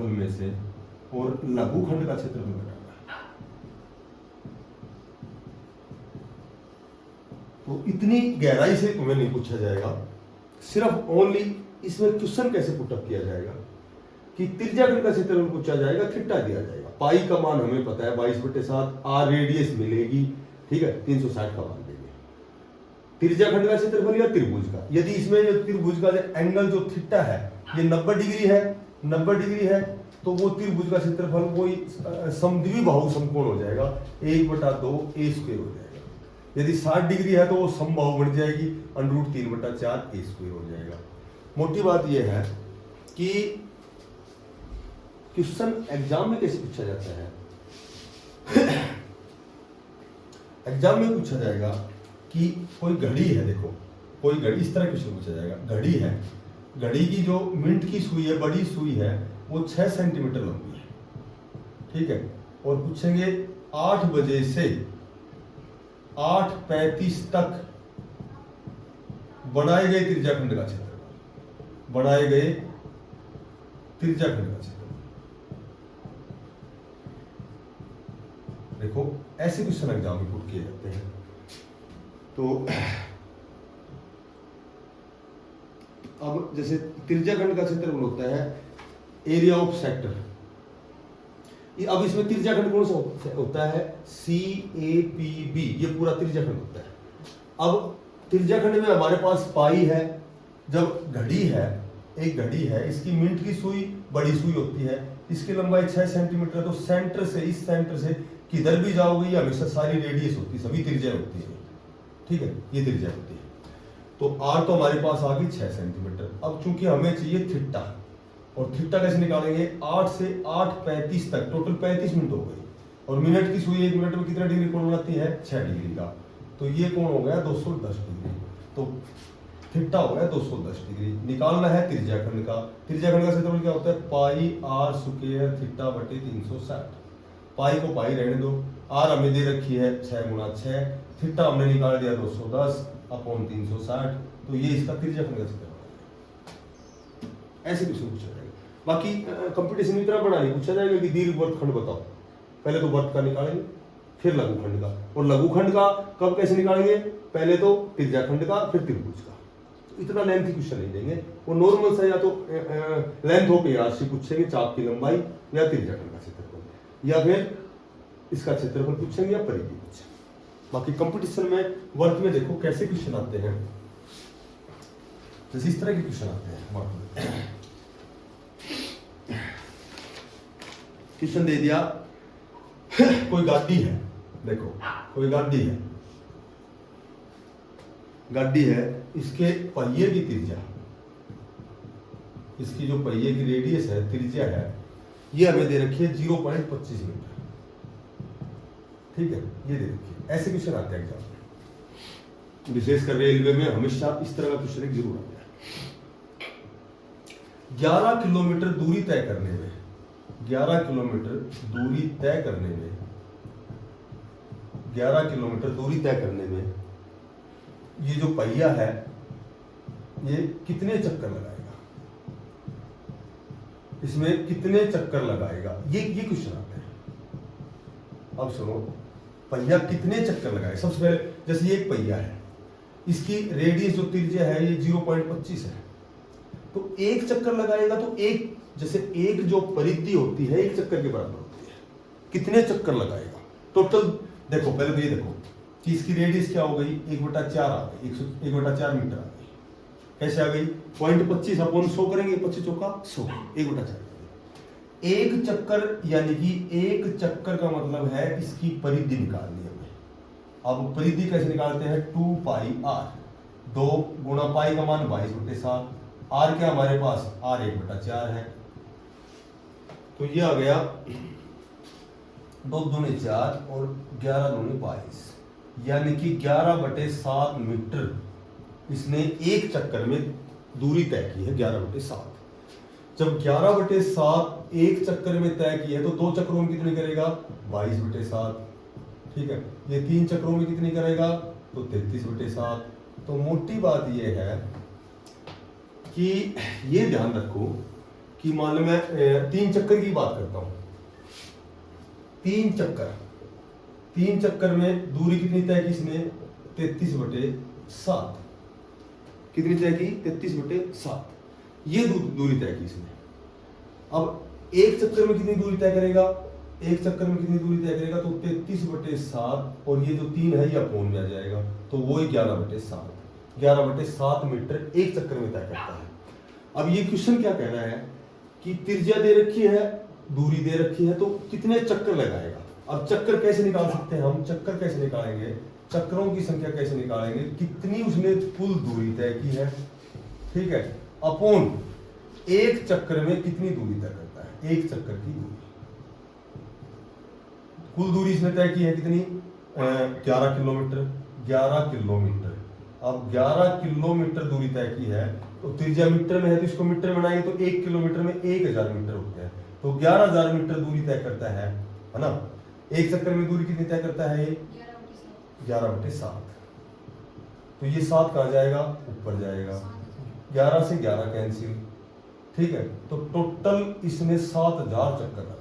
में से, और लघु खंड का क्षेत्रफल घटाना। तो इतनी गहराई से तुम्हें नहीं पूछा जाएगा, सिर्फ ओनली इसमें क्वेश्चन कैसे पुटअप किया जाएगा कि त्रिज्याखंड का क्षेत्रफल पूछा जाएगा, थीटा दिया जाएगा, पाई का मान हमें पता है 22/7, आर रेडियस मिलेगी, ठीक है, 360 का मान देंगे। त्रिज्याखंड का क्षेत्रफल या त्रिभुज का, यदि इसमें जो त्रिभुज का एंगल जो थीटा है ये 90 डिग्री है, तो वो त्रिभुज का क्षेत्रफल कोई समद्विबाहु समकोण हो जाएगा, 1/2 ए स्क्वायर हो जाएगा। यदि 60 डिग्री है तो वो समबाहु बन जाएगी, √3/4 ए स्क्वायर हो जाएगा। मोटी बात यह है कि क्वेश्चन एग्जाम में कैसे पूछा जाता है। एग्जाम में पूछा जाएगा कि कोई घड़ी है, देखो कोई घड़ी, इस तरह क्वेश्चन पूछा जाएगा, घड़ी है, घड़ी की जो मिनट की सुई है, बड़ी सुई है, वो 6 सेंटीमीटर लंबी है, ठीक है, और पूछेंगे 8 बजे से 8:35 तक बनाए गए त्रिज्याखंड का क्षेत्रफल, बनाए गए त्रिज्याखंड का क्षेत्रफल। देखो ऐसे क्वेश्चन एग्जाम में पुट किए जाते हैं। तो अब जैसे त्रिज्याखंड का क्षेत्रफल होता है एरिया ऑफ सेक्टर, अब इसमें त्रिज्याखंड कौन सा होता है, CAPB, ये पूरा त्रिज्याखंड होता है। अब त्रिज्याखंड में हमारे पास पाई है, जब घड़ी है, एक घड़ी है, इसकी मिनट की सुई बड़ी सुई होती है, इसकी लंबाई 6 सेंटीमीटर है, तो सेंटर से, इस सेंटर से किधर भी जाओगे ये हमेशा सारी रेडियस होती है, सभी त्रिज्या होती है, ठीक है, ये त्रिज्या होती है। तो R तो हमारे पास आ गई 6 सेंटीमीटर। अब चूंकि हमें चाहिए थीटा, और थीटा कैसे निकालेंगे, 8 से 8:35 तक, टोटल 35 मिनट हो गई, और मिनट की सुई 1 मिनट में कितना डिग्री कोण बनाती है, 6 डिग्री का, तो ये कोण हो गया 210 डिग्री। तो थीटा हो गया 210 डिग्री। निकालना है त्रिज्याखंड का, त्रिज्याखंड का क्षेत्रफल क्या होता है, पाई R स्क्वायर थीटा बटे 360। पाई को पाई रहने दो, R हमें दे रखी है 6 गुणा 6, थीटा हमने निकाल दिया 210 अपॉन 360, तो ये इसका त्रिज्याखंड का क्षेत्रफल है। ऐसे क्वेश्चन पूछा जाएगा। बाकी कंपटीशन इतना बड़ा नहीं पूछा जाएगा कि दीर्घ वर्गखंड बताओ, पहले तो वर्ग का निकालेंगे, फिर लघुखंड का, और लघुखंड का कब कैसे निकालेंगे, पहले तो त्रिज्याखंड का, फिर त्रिभुज का। तो इतना लेंथी क्वेश्चन नहीं देंगे, वो नॉर्मल सा या तो लेंथ हो के से पूछेंगे, चाप की लंबाई, या त्रिज्याखंड का क्षेत्रफल, या फिर इसका क्षेत्रफल पूछेंगे, या परिधि पूछेंगे। बाकी कंपटीशन में वर्ग में देखो कैसे क्वेश्चन आते हैं, जैसे इस तरह के क्वेश्चन आते हैं वर्ग में। क्वेश्चन दे दिया कोई गाड़ी है, देखो कोई गाड़ी है, गाड़ी है, इसके पहिए की त्रिज्या, इसकी जो पहिए की रेडियस है, त्रिज्या है, ये हमें दे रखी है 0.25 मीटर, ठीक है, ये दे रखी है। ऐसे क्वेश्चन आते हैं एग्जाम में, विशेषकर रेलवे में हमेशा इस तरह का क्वेश्चन जरूर आता है। 11 किलोमीटर दूरी तय करने में, 11 किलोमीटर दूरी तय करने में, 11 किलोमीटर दूरी तय करने में ये जो पहिया है ये कितने चक्कर लगाएगा, इसमें कितने चक्कर लगाएगा, ये क्वेश्चन आता है। अब सुनो, पहिया कितने चक्कर लगाएगा। सबसे पहले जैसे ये एक पहिया है, इसकी रेडियस जो त्रिज्या है ये 0.25 है, तो एक चक्कर लगाएगा, तो एक, जैसे एक जो परिधि होती है 1 चक्कर के बराबर होती है, कितने चक्कर लगाएगा टोटल। देखो पहले तो ये देखो कि इसकी रेडियस क्या हो गई, 1/4 आ गई, 1/4 मीटर आ गई। कैसे आ गई, 0.25 अपॉन 100 करेंगे, 25 चौका 100, 1/4। एक चक्कर, यानी कि एक चक्कर का मतलब है इसकी परिधि निकालनी है हमें। अब परिधि कैसे निकालते हैं, 2 पाई R, 2 गुणा पाई का मान 22/7, R क्या हमारे पास, R 1/4 है, तो ये आ गया 2 दूनी 4 और 11 दूनी 22, यानी कि 11/7 मीटर इसने एक चक्कर में दूरी तय की है, 11/7। जब 11/7 एक चक्कर में तय की है, तो 2 चक्रों में कितनी करेगा, 22/7, ठीक है, ये 3 चक्रों में कितनी करेगा, तो 33/7। तो मोटी बात ये है कि ये ध्यान रखो कि मान लो मैं 3 चक्कर की बात करता हूं, 3 चक्कर में दूरी कितनी तय की इसने, 33/7, कितनी तय की, 33/7, ये दूरी तय की इसने। अब एक चक्कर में कितनी दूरी तय करेगा, एक चक्कर में कितनी दूरी तय करेगा, तो 33/7, और ये जो 3 है ये अपोन में आ जाएगा, तो वो 11/7, 11/7 मीटर एक चक्कर में तय करता है। अब ये क्वेश्चन क्या कह रहा है कि त्रिज्या दे रखी है, दूरी दे रखी है, तो कितने चक्कर लगाएगा। अब चक्कर कैसे निकाल सकते हैं हम, चक्कर कैसे निकालेंगे, चक्रों की संख्या कैसे निकालेंगे, कितनी उसने कुल दूरी तय की है, ठीक है, अपॉन एक चक्कर में कितनी दूरी तय करता है, एक चक्कर की दूरी, कुल दूरी इसने तय की है कितनी, 11 किलोमीटर, 11 किलोमीटर। अब 11 किलोमीटर दूरी तय की है, तो त्रिज्या मीटर में है, तो इसको मीटर में बनाएंगे, तो 1 किलोमीटर में 1000 मीटर होते हैं, तो 11,000 मीटर दूरी तय करता है ना। एक चक्कर में दूरी कितनी तय करता है ये 11/7। तो ये 7 कहाँ जाएगा, ऊपर जाएगा, 11 से 11 कैंसिल, ठीक है। तो टोटल इसने 7,000 चक्कर लगाए।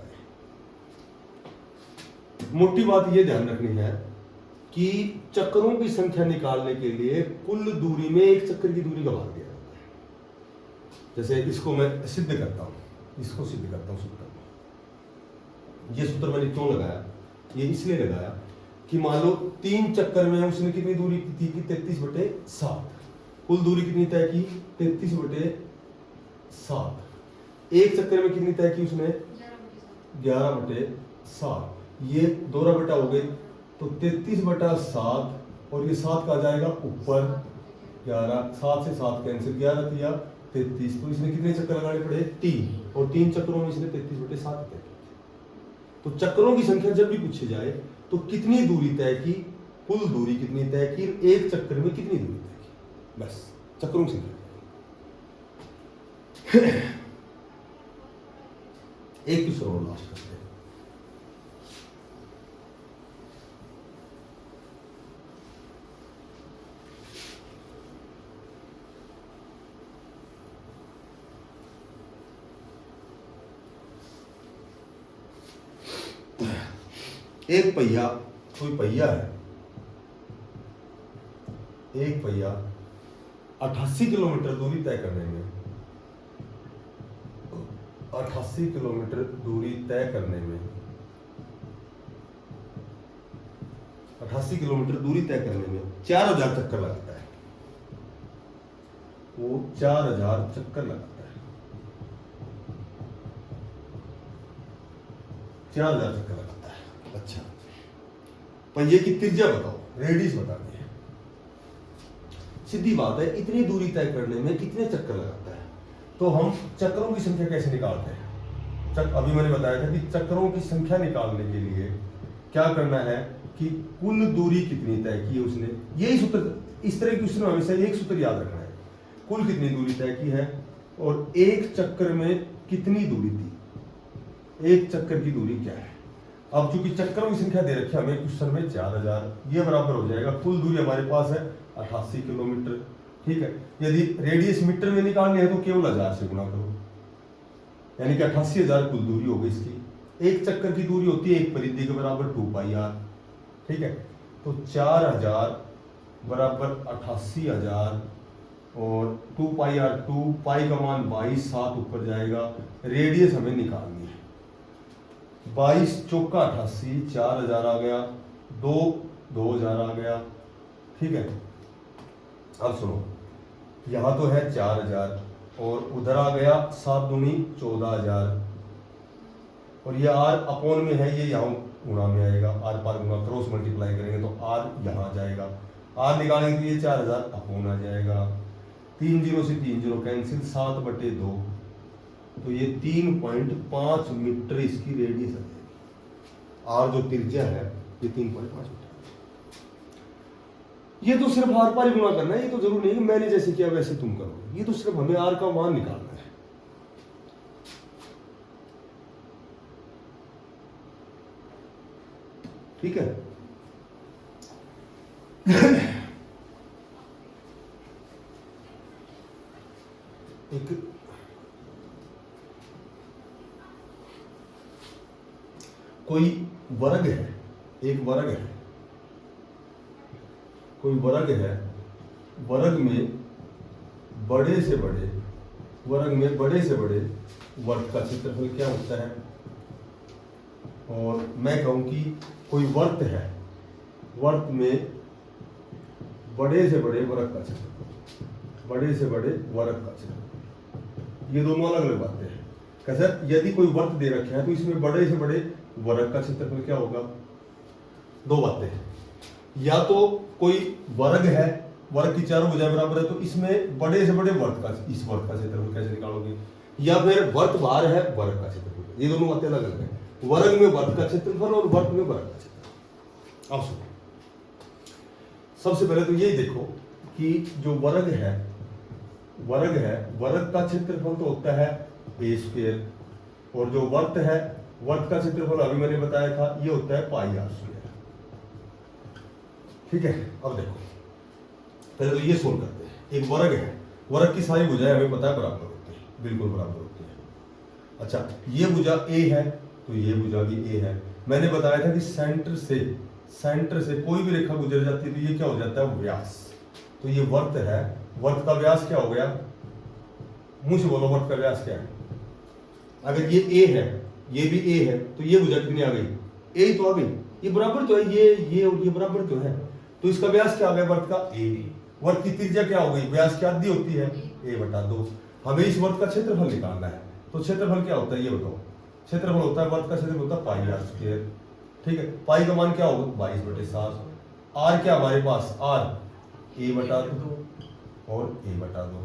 मोटी बात ये ध्यान रखनी है कि चक्करों की संख्या निकालने के लिए कुल दूरी में एक चक्कर की दूरी का भाग दिया जाता है। जैसे इसको मैं सिद्ध करता हूं, इसको सिद्ध करता हूं सूत्र में। ये सूत्र मैंने क्यों लगाया, ये इसलिए लगाया कि मान लो 3 चक्कर में उसने कितनी दूरी की थी कि 33/7। कुल दूरी कितनी तय की 33/7। एक चक्कर में कितनी तय की उसने 11/7। ये दोहरा बेटा हो गए, तो 33/7 और ये 7 का जाएगा ऊपर 11, 7 से 7 कैंसिल, 11 किया 33। तो इसने कितने चक्कर लगाने पड़े 3, और 3 चक्करों में इसने 33/7 तय की। तो चक्करों की संख्या जब भी पूछी जाए तो कितनी दूरी तय की, कुल दूरी कितनी तय की, एक चक्कर में कितनी दूरी तय की, बस चक्करों की संख्या। एक दूसरा और लास्ट करते हैं। एक पहिया, कोई पहिया है, एक पहिया 88 किलोमीटर दूरी तय करने में, 88 किलोमीटर दूरी तय करने में, 88 किलोमीटर दूरी तय करने में 4,000 चक्कर लगाता है। वो 4,000 चक्कर लगाता है, 4,000 चक्कर लगाता है। अच्छा, पहिए की त्रिज्या बताओ, रेडियस बतानी है। सीधी बात है, इतनी दूरी तय करने में कितने चक्कर लगाता है। तो हम चक्रों की संख्या कैसे निकालते हैं। अभी मैंने बताया था कि चक्रों की संख्या निकालने के लिए क्या करना है कि कुल दूरी कितनी तय की है उसने, यही सूत्र, इस तरह की उसने हमेशा एक सूत्र याद रखना है। कुल कितनी दूरी तय की है और एक चक्कर में कितनी दूरी थी, एक चक्कर की दूरी क्या है। अब चूंकि चक्करों की संख्या दे रखी है हमें क्वेश्चन में 4,000, ये बराबर हो जाएगा, कुल दूरी हमारे पास है 88 किलोमीटर, ठीक है। यदि रेडियस मीटर में निकालनी है तो केवल 1000 से गुणा करो, यानी कि 88,000 कुल दूरी हो गई इसकी। एक चक्कर की दूरी होती है एक परिधि के बराबर 2πr, ठीक है। तो 4000 बराबर 88,000 और 2πr, 2π का मान 22, 7 ऊपर जाएगा। रेडियस हमें निकालनी है, 22 चौका 88, 4,000 आ गया, 2,000 आ गया, ठीक है। अब सुनो, यहां तो है 4,000 और उधर आ गया 7 दूनी 14,000, और ये आर अपॉन में है, ये यहाँ गुणा में आएगा, आर पार गुणा क्रॉस मल्टीप्लाई करेंगे तो आर यहाँ जाएगा, आर निकालेंगे तो ये 4,000 अपॉन आ जाएगा। 3 0 से 3 0 कैंसिल, 7/2, तो ये 3.5 मीटर इसकी रेडियस आ जाएगी। आर जो त्रिज्या है ये 3.5 मीटर। ये तो सिर्फ आर पार गुणा करना है, ये तो जरूर नहीं कि मैंने जैसे किया वैसे तुम करो, ये तो सिर्फ हमें आर का मान निकालना है। ठीक है। एक कोई वर्ग है, एक वर्ग है, कोई वर्ग है, वर्ग में बड़े से बड़े, वर्ग में बड़े से बड़े वर्ग का क्षेत्रफल क्या होता है। और मैं कहूं कि कोई वर्त है, वर्त में बड़े से बड़े वर्ग का क्षेत्रफल, बड़े से बड़े वर्ग का क्षेत्रफल, ये दोनों अलग अलग बातें हैं। कैसे, यदि कोई वर्त दे रखा है तो इसमें बड़े से बड़े वर्ग का क्षेत्रफल क्या होगा। दो बातें हैं, या तो कोई वर्ग है, वर्ग की चारों भुजाएं बराबर है, तो इसमें बड़े से बड़े वर्ग का, इस वर्ग का क्षेत्रफल कैसे निकालोगे, या फिर वर्ग बाहर है वर्ग का क्षेत्रफल, ये दोनों बातें अलग अलग है। वर्ग में वर्ग का क्षेत्रफल और वर्ग में वर्ग का क्षेत्रफल। अब सुनो, सबसे पहले तो यही देखो कि जो वर्ग है, वर्ग का क्षेत्रफल तो होता है a² और जो वर्त है, वर्त का क्षेत्रफल अभी मैंने बताया था ये होता है पाई आर स्क्वायर। ठीक है, अब देखो पहले तो ये सोल्व करते हैं। एक वर्ग है, वर्ग की सारी भुजाएं हमें पता है बराबर होती है, बिल्कुल बराबर होती है। अच्छा, ये भुजा ए है तो ये भुजा भी ए है। मैंने बताया था कि सेंटर से कोई भी रेखा गुजर जाती है तो ये क्या हो जाता है, व्यास। तो ये वर्त है, वर्त का व्यास क्या हो गया, मुंह से बोलो वर्त का व्यास क्या है। अगर ये ए है, ये भी ए है, तो ये भुजा कितनी आ गई, ए तो आ गई, ये बराबर तो है, ये और ये बराबर तो है, तो इसका व्यास क्या आ गया वर्त का, ए। वर्त की त्रिज्या क्या हो गई, व्यास की आधी होती है, a/2। हमें इस वर्त का क्षेत्रफल निकालना है, तो क्षेत्रफल क्या होता है ये बताओ। क्षेत्रफल होता है, वर्त का क्षेत्रफल होता है पाई आर स्क्वायर। ठीक है, पाई का मान क्या होगा, 22/7। आर क्या हमारे पास, आर a/2 और a/2,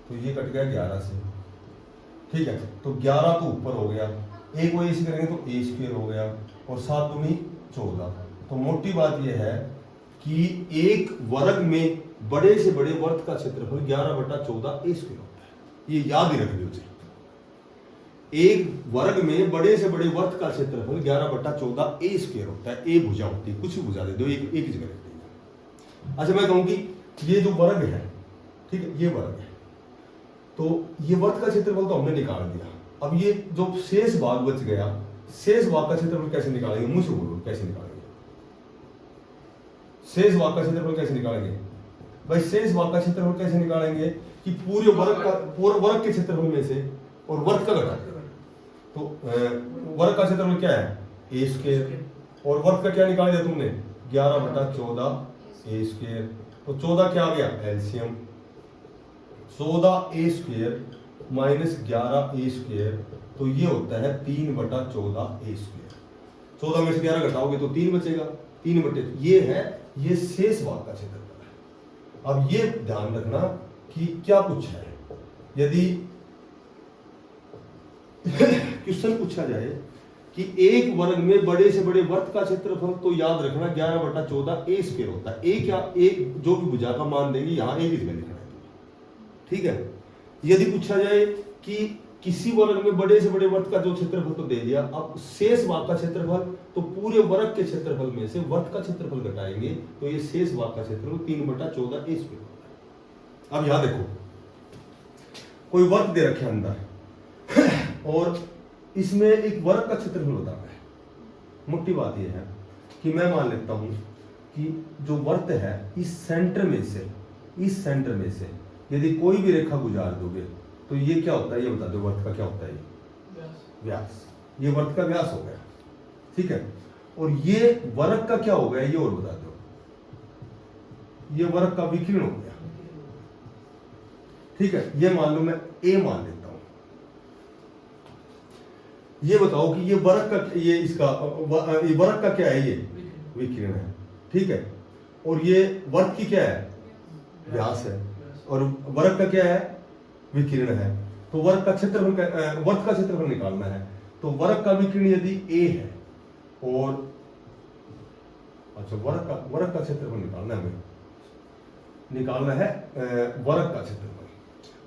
तो ये कट गया 11 से। ठीक है, तो 11 तो ऊपर हो गया, ए को ए से करेंगे तो ए स्क्वायर हो गया, और 7 दूनी 14। तो मोटी बात यह है कि एक वर्ग में बड़े से बड़े वर्त का क्षेत्रफल 11/14 ए स्क्वायर होता है, ये याद ही रख लो। एक वर्ग में बड़े से बड़े वर्त का क्षेत्रफल 11/14 ए स्क्वायर होता है। ए भुजा होती है, कुछ भी भुजा दे दो, एक ही जगह रख देंगे। अच्छा, मैं कहूं कि ये जो वर्ग है, ठीक है, ये वर्ग है, तो ये वर्त का क्षेत्रफल तो हमने निकाल दिया। अब ये जो शेष भाग बच गया, शेष भाग का क्षेत्रफल कैसे निकालेंगे, मुझे बोलो कैसे निकालेंगे, शेष भाग का क्षेत्रफल कैसे निकालेंगे भाई। शेष भाग का क्षेत्रफल कैसे निकालेंगे कि पूरे वर्ग के क्षेत्रफल में से और वर्ग का घटा, तो वर्ग का क्षेत्रफल क्या है, ए स्क्वायर, और वर्ग का क्या निकाल दिया तुमने, 11/14 ए स्क्वायर। तो 14 क्या आ गया, एलसीएम, 14 ए स्क्वायर माइनस 11 ए स्क्वायर, तो ये होता है 3/14 ए स्क्वायर। 14 में से 11 घटाओगे तो 3 बचेगा, 3/, ये है, ये शेष भाग का क्षेत्रफल है। अब ये ध्यान रखना कि क्या पूछा है, यदि क्वेश्चन पूछा जाए कि एक वर्ग में बड़े से बड़े वर्त का क्षेत्रफल, तो याद रखना 11/14 ए स्क्वायर होता है। ए क्या, एक जो भी भुजा का मान देंगे यहां एक जगह लिखना है, ठीक है। यदि पूछा जाए कि किसी वर्ग में बड़े से बड़े वर्त का जो क्षेत्रफल तो दे दिया, अब शेष भाग का क्षेत्रफल, तो पूरे वर्ग के क्षेत्रफल में से वर्त का क्षेत्रफल घटाएंगे तो ये शेष भाग का क्षेत्रफल 3/14 ए स्क्वायर होता है। अब यहां देखो, कोई वर्ग दे रखे अंदर और इसमें एक वर्ग का क्षेत्रफल होता है। मोटी बात यह है कि मैं मान लेता हूं कि जो वर्त है, इस सेंटर में से यदि कोई भी रेखा गुजार दोगे तो ये क्या होता है, ये बता दो, वर्त का क्या होता है, व्यास। ये वर्त का व्यास हो गया, ठीक है। और ये वर्ग का क्या हो गया, ये और बता दो, ये वर्ग का विकिरण हो गया, ठीक है। ये मान लो मैं ए मान लेता हूं। ये बताओ कि ये वर्ग का, ये इसका वर्ग का क्या है, ये विकिरण है, ठीक है। और ये वर्ग की क्या है, व्यास है, और वर्ग का क्या है, विकिरण है। तो वर्ग का क्षेत्रफल, वर्ग का क्षेत्रफल निकालना है, तो वर्ग का विकिरण यदि ए है और, अच्छा, वर्ग का क्षेत्रफल निकालना है, हमें निकालना है वर्ग का क्षेत्रफल।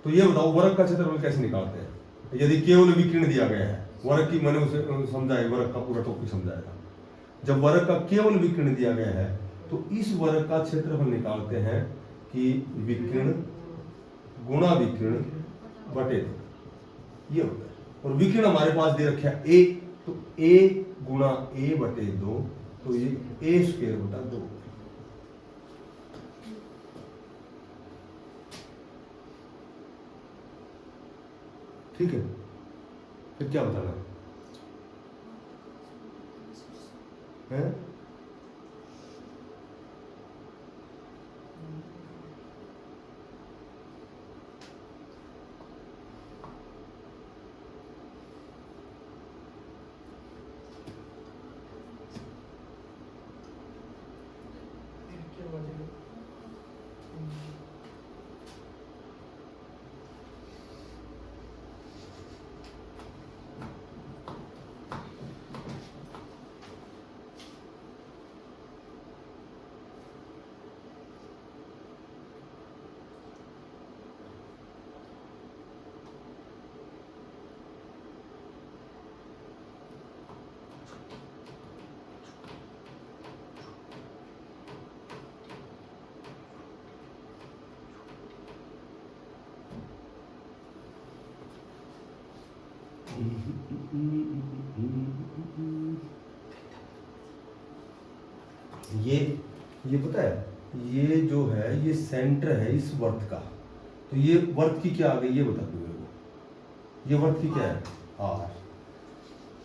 तो ये बताओ वर्ग का क्षेत्रफल कैसे निकालते हैं, यदि केवल विकिरण दिया गया है। वर्ग की मैंने उसे समझाया, वर्ग का पूरा टॉपिक समझाया था। जब वर्ग का केवल विकिरण दिया गया है तो इस वर्ग का क्षेत्रफल निकालते हैं कि विकिरण गुणा विकिरण बटे 2, ये होता है। और विकिरण हमारे पास दे रखा है ए, तो ए गुणा ए बटे 2, तो ये ए स्क्वायर बटा 2। ठीक है, फिर क्या बताना है? ये पता है, ये जो है ये सेंटर है इस वर्त का, तो ये वर्त की क्या आ गई ये बता दो मेरे को। ये वर्त की क्या है? आर,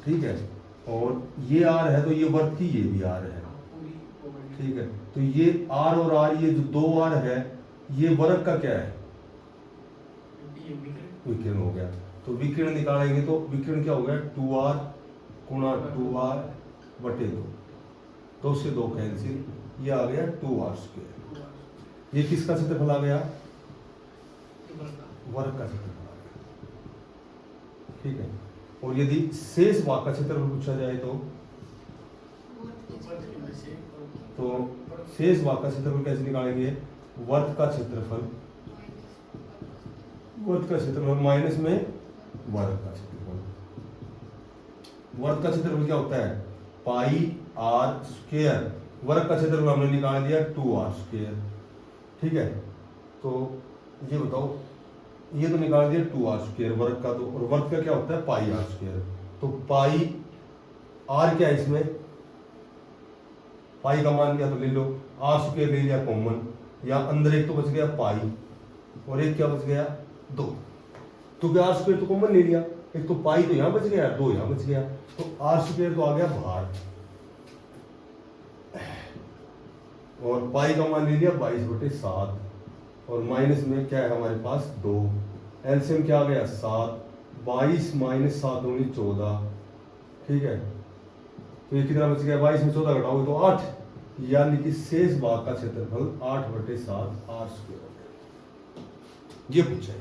ठीक है। और ये आर है तो ये वर्त की ये भी आर है, ठीक है। तो ये आर और आर, ये जो दो आर है, ये वर्ग का क्या है? विकिरण हो गया। तो विकिरण निकालेंगे तो विकिरण क्या हो गया? 2r गुणा 2r बटे 2, 2 से 2 कैंसिल, ये आ गया 2r स्क्वायर। ये किसका क्षेत्रफल आ गया? वर्ग का क्षेत्रफल आ गया, ठीक है। और यदि शेष भाग का क्षेत्रफल पूछा जाए तो शेष भाग का क्षेत्रफल कैसे निकालेंगे? वर्ग का क्षेत्रफल, वर्ग का क्षेत्रफल माइनस में वर्ग का क्षेत्रफल। वर्ग का क्षेत्रफल क्या होता है? पाई आर स्क्वायर। वर्ग का क्षेत्रफल हमने निकाल दिया 2r स्क्वायर, ठीक है। तो ये बताओ, ये तो निकाल दिया 2r स्क्वायर वर्ग का, तो और वर्ग का क्या होता है? पाई आर स्क्वायर। तो पाई आर क्या है इसमें? पाई का मान क्या तो ले लो, आर स्क्वायर ले लिया कॉमन, या अंदर एक तो बच गया पाई और एक क्या बच गया? 2। तो क्या आर स्क्वायर तो कॉमन ले लिया, एक तो पाई तो यहां बच गया, 2 यहां बच गया, तो आर स्क्वायर तो आ गया बाहर, और पाई का मान ले लिया 22/7, और माइनस में क्या है हमारे पास? 2। एलसीएम क्या आ गया? 7। 22 - 7 होगी 14, ठीक है। तो ये कितना बच गया? 22 में 14 घटाओगे तो 8, यानी कि शेष भाग का क्षेत्रफल 8/7 आर स्क्वायर हो गया। ये पूछा है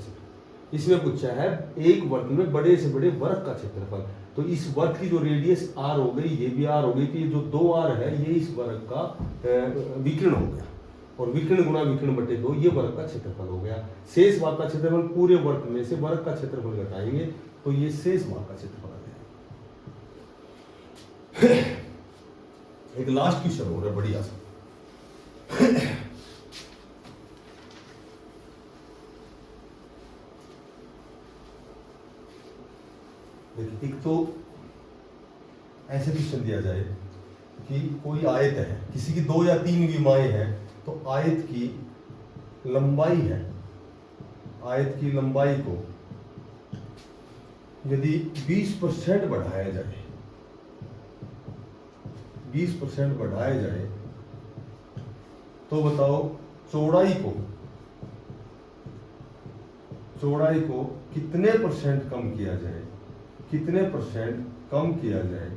इसमें पूछा है एक वर्ग में बड़े से बड़े वर्ग का क्षेत्रफल। तो इस वर्ग की जो रेडियस आर हो गई, ये भी आर हो गई, तो ये जो 2r है ये इस वर्ग का विकिरण हो गया, और विकिरण गुणा विकिरण बटे 2 ये वर्ग का क्षेत्रफल हो गया। शेष भाग का क्षेत्रफल पूरे वर्ग में से वर्ग का क्षेत्रफल घटाएंगे तो ये शेष भाग का क्षेत्रफल आ गया। एक लास्ट क्वेश्चन हो रहा है बढ़िया सा। एक तो ऐसे क्वेश्चन दिया जाए कि कोई आयत है, किसी की 2 या 3 विमाएं हैं, तो आयत की लंबाई है, आयत की लंबाई को यदि 20% बढ़ाया जाए, 20% बढ़ाया जाए, तो बताओ चौड़ाई को कितने % कम किया जाए, कितने % कम किया जाए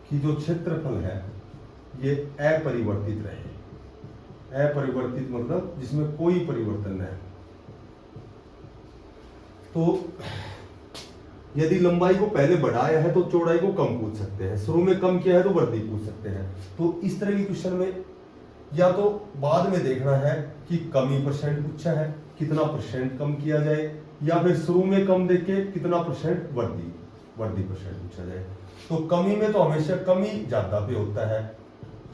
कि जो क्षेत्रफल है ये अपरिवर्तित रहे। अपरिवर्तित मतलब जिसमें कोई परिवर्तन नहीं। तो यदि लंबाई को पहले बढ़ाया है तो चौड़ाई को कम पूछ सकते हैं, शुरू में कम किया है तो वृद्धि पूछ सकते हैं। तो इस तरह के क्वेश्चन में या तो बाद में देखना है कि कमी % पूछा है, कितना % कम किया जाए, या फिर शुरू में कम देख के कितना % वृद्धि % पूछा जाए। तो कमी में तो हमेशा कमी ज्यादा पे होता है,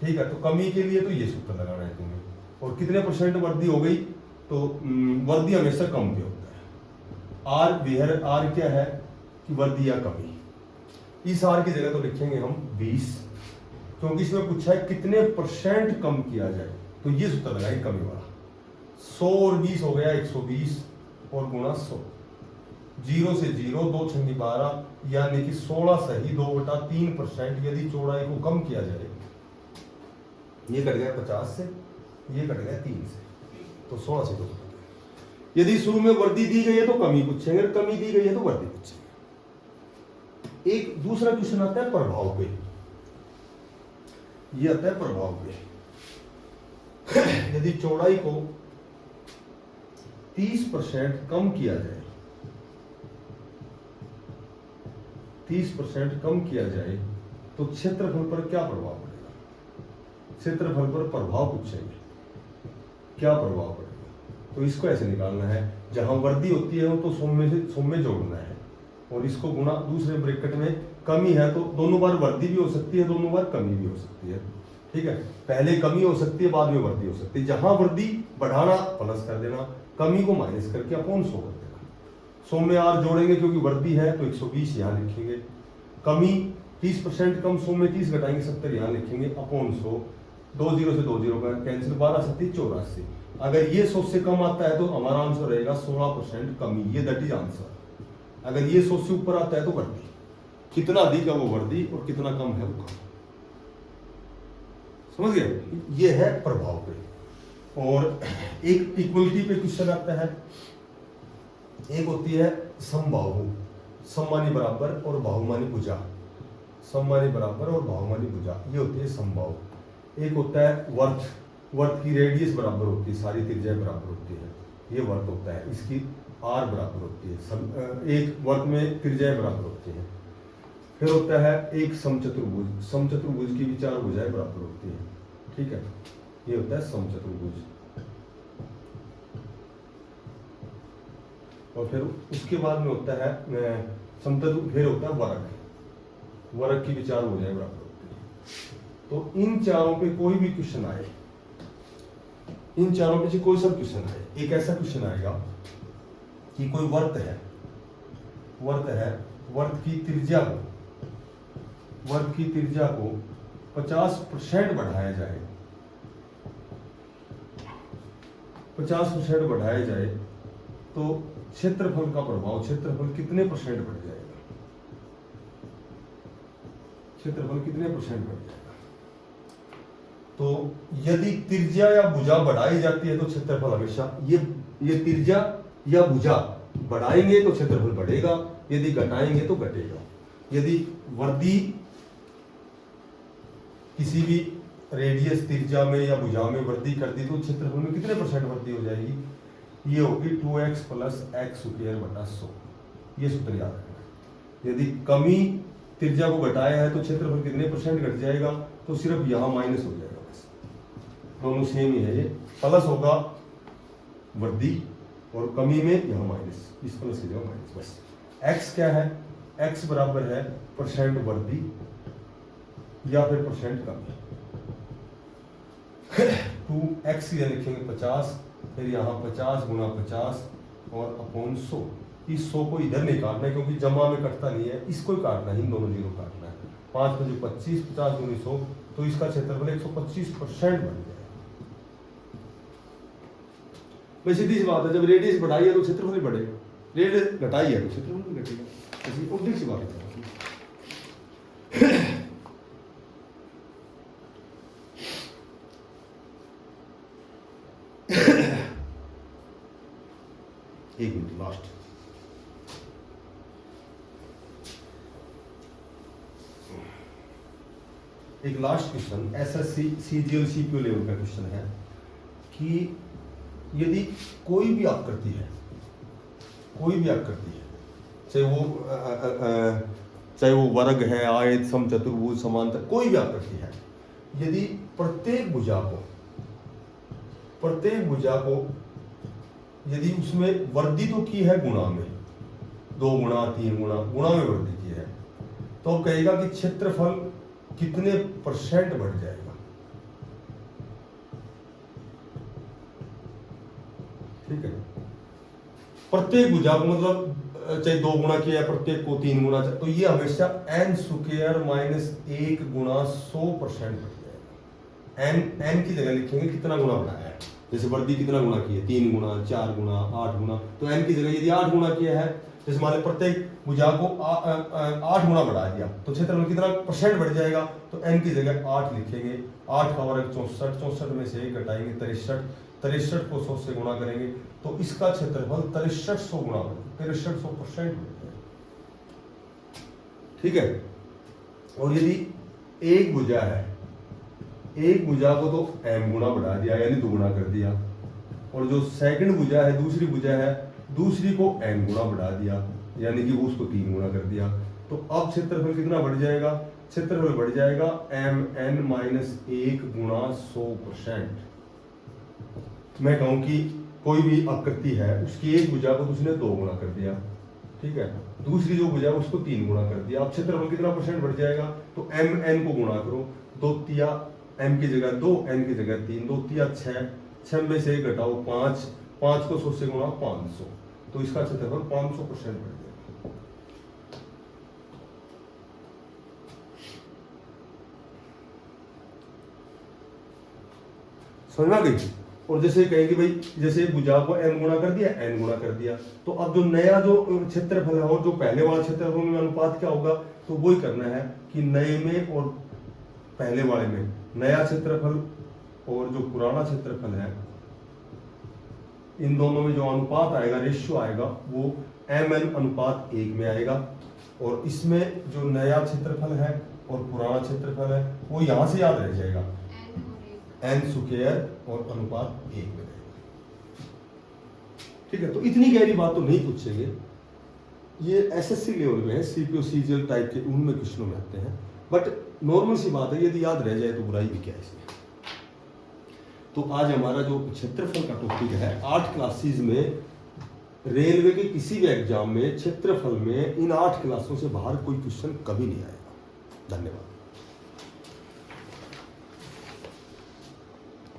ठीक है। तो कमी के लिए तो ये सूत्र लगाना है तुम्हें, और कितने % वृद्धि हो गई तो वृद्धि हमेशा कम पे होता है। आर वेयर आर क्या है कि वृद्धि या कमी। इस आर की जगह तो लिखेंगे हम 20, क्योंकि इसमें पूछा है कितने % कम किया जाए, तो ये सूत्र लगाए कमी वाला। 100 और 20 हो गया 120 और गुणा 100, 0 से 0 2 × 12, यानी कि 16 सही 2/3% यदि चौड़ाई को कम किया जाए। ये कट गया 50 से, ये कट गया 3 से, तो 16 से 2 कट गया। यदि शुरू में वृद्धि दी गई है तो कमी पूछेंगे, और कमी दी गई है तो वृद्धि पूछेंगे। एक दूसरा क्वेश्चन आता है प्रभाव पे, ये आता है प्रभाव पे। यदि चौड़ाई को 30% कम किया जाए, 30% कम किया जाए तो क्षेत्रफल पर क्या प्रभाव पड़ेगा? क्षेत्रफल पर प्रभाव पूछेंगे, क्या प्रभाव पड़ेगा। तो इसको ऐसे निकालना है, जहां वृद्धि होती है तो सम में जोड़ना है, और इसको गुणा दूसरे ब्रैकेट में कमी है तो दोनों बार वृद्धि भी हो सकती है, दोनों बार कमी भी हो सकती है, ठीक है। पहले कमी हो सकती है, बाद में वृद्धि हो सकती है। जहां वृद्धि बढ़ाना प्लस कर देना, कमी को माइनस करके अपॉन 100 कर देगा। 100 में r जोड़ेंगे क्योंकि वर्दी है तो 120 यहाँ लिखेंगे। कमी 30% कम, 100 में 30 घटाएंगे 70 यहाँ लिखेंगे अपॉन 100। 2 0 से 2 0 का कैंसिल, 12 सत्ती 84। अगर ये 100 से कम आता है तो हमारा आंसर रहेगा 16% कमी, ये दैट इज आंसर। अगर ये 100 से ऊपर आता है तो वर्दी, कितना अधिक है वो वर्दी और कितना कम है वो कम। समझ गए? ये है प्रभाव पे। और एक इक्वलिटी पे क्वेश्चन आता है, एक होती है समबाहु, सममानी बराबर और बाहुमानी भुजा, सममानी बराबर और बाहुमानी भुजा, ये होती है समबाहु। एक होता है वर्त, वर्त की रेडियस बराबर होती है, सारी त्रिज्याएं बराबर होती है, ये वर्त होता है, इसकी आर बराबर होती है, एक वर्त में त्रिज्याएं बराबर होती हैं। फिर होता है एक समचतुर्भुज, समचतुर्भुज की भी 4 भुजाएं बराबर होती हैं, ठीक है, ये होता है समचतुर्भुज। और फिर उसके बाद में होता है समचतुर्भुज, फिर होता है वर्ग, वर्ग की भी 4 भुजाएं बराबर होती हैं। तो इन चारों पे कोई भी क्वेश्चन आए, इन चारों में से कोई सा क्वेश्चन आए, एक ऐसा क्वेश्चन आएगा कि कोई वर्त है, वर्त है, वर्त की त्रिज्या को, वर्त की त्रिज्या को 50% बढ़ाया जाए, 50% बढ़ाया जाए तो क्षेत्रफल का प्रभाव, क्षेत्रफल कितने परसेंट बढ़ जाएगा, क्षेत्रफल कितने परसेंट बढ़ जाएगा। तो यदि त्रिज्या या भुजा बढ़ाई जाती है तो क्षेत्रफल हमेशा, ये त्रिज्या या भुजा बढ़ाएंगे तो क्षेत्रफल बढ़ेगा, यदि घटाएंगे तो घटेगा। यदि वर्दी किसी भी रेडियस त्रिज्या में या भुजा में वृद्धि कर दी तो क्षेत्रफल में कितने परसेंट वृद्धि हो जाएगी, ये होगी 2x + x²/100, ये सूत्र याद रखना। यदि कमी त्रिज्या को घटाया है तो क्षेत्रफल कितने परसेंट घट जाएगा, तो सिर्फ यहाँ माइनस हो जाएगा, बस दोनों सेम ही है। ये प्लस होगा वृद्धि और कमी में यहाँ माइनस, इस प्लस की जगह माइनस, बस। x क्या है, x बराबर है परसेंट वृद्धि या फिर परसेंट कमी। 2x ये लिखेंगे 50, फिर यहाँ 50 × 50 और अपॉन 100। इस 100 को इधर नहीं काटना है क्योंकि जमा में कटता नहीं है, इसको ही काटना है, इन दोनों जीरो काटना है। 5 × 25, 50 × 100, तो इसका क्षेत्रफल 125% बन जाएगा। वैसे सीधी सी बात है, जब रेडियस बढ़ाई है तो क्षेत्रफल भी बढ़ेगा, रेडियस घटाई है तो क्षेत्रफल भी घटेगा, ऐसी उल्टी सी बात है। एक मिनट, लास्ट एक last question SSC CGL CPO level का क्वेश्चन है कि यदि कोई भी आकृति है, कोई भी आकृति है, चाहे वो वर्ग है, आयत, समचतुर्भुज, समांतर, कोई भी आकृति है, यदि प्रत्येक भुजा को यदि उसमें वृद्धि तो की है गुणा में, 2 गुणा 3 गुणा में वृद्धि की है, तो कहेगा कि क्षेत्रफल कितने परसेंट बढ़ जाएगा। ठीक है, प्रत्येक भुजा को मतलब चाहे 2 गुणा किया है, प्रत्येक को 3 गुणा, तो ये हमेशा n² - 1 × 100% बढ़ जाएगा। n की जगह लिखेंगे कितना गुणा बढ़ाया है, जैसे वृद्धि कितना गुणा की है, 3 गुणा, 4 गुणा, 8 गुणा, तो n की जगह यदि 8 गुणा किया है, जैसे मान प्रत्येक भुजा को 8 गुणा बढ़ा दिया तो क्षेत्रफल कितना परसेंट बढ़ जाएगा, तो n की जगह 8 लिखेंगे। 8 का वर्ग 64, 64 में से 1 घटाएंगे 63, 63 को 100 से गुणा करेंगे तो इसका क्षेत्रफल 6300 गुणा, 6300% बढ़ जाएगा। ठीक है, और यदि एक भुजा है, एक भुजा को तो m गुणा बढ़ा दिया यानी 2 गुणा कर दिया, और जो सेकंड भुजा है, दूसरी भुजा है, दूसरी को n गुणा बढ़ा दिया यानी कि उसको 3 गुणा कर दिया, तो अब क्षेत्रफल कितना बढ़ जाएगा, क्षेत्रफल बढ़ जाएगा mn - 1 × 100%। मैं कहूं कि कोई भी आकृति है, उसकी एक भुजा को उसने 2 गुणा कर दिया, ठीक है, दूसरी जो भुजा उसको 3 गुणा कर दिया, अब क्षेत्रफल कितना परसेंट बढ़ जाएगा, तो mn को गुणा करो, 2 तिया m की जगह 2, n की जगह 3, 2 तिया 6, 6 में से 1 घटाओ 5, 5 को 100 से गुणा 500, तो इसका क्षेत्रफल 500% बढ़ जाएगा। समझ में आ गई। और जैसे कहेंगे भाई जैसे भुजा को n गुणा कर दिया, n गुणा कर दिया, तो अब जो नया जो क्षेत्रफल है और जो पहले वाला क्षेत्रफल में अनुपात क्या होगा, तो वही करना है कि नए में और पहले वाले में नया क्षेत्रफल और जो पुराना क्षेत्रफल है इन दोनों में जो अनुपात आएगा, रेशियो आएगा, वो mn अनुपात 1 में आएगा। और इसमें जो नया क्षेत्रफल है और पुराना क्षेत्रफल है वो यहां से याद रह जाएगा, n स्क्वायर और अनुपात 1 में रहेगा। ठीक है, तो इतनी गहरी बात तो नहीं पूछेंगे, ये एसएससी लेवल में है, सीपीओ सीजीएल टाइप के उनमें क्वेश्चनों में आते हैं, बट नॉर्मल सी बात है, यदि याद रह जाए तो बुराई भी क्या है इसमें। तो आज हमारा जो क्षेत्रफल का टॉपिक है, 8 क्लासेस में रेलवे के किसी भी एग्जाम में क्षेत्रफल में इन 8 क्लासों से बाहर कोई क्वेश्चन कभी नहीं आएगा। धन्यवाद।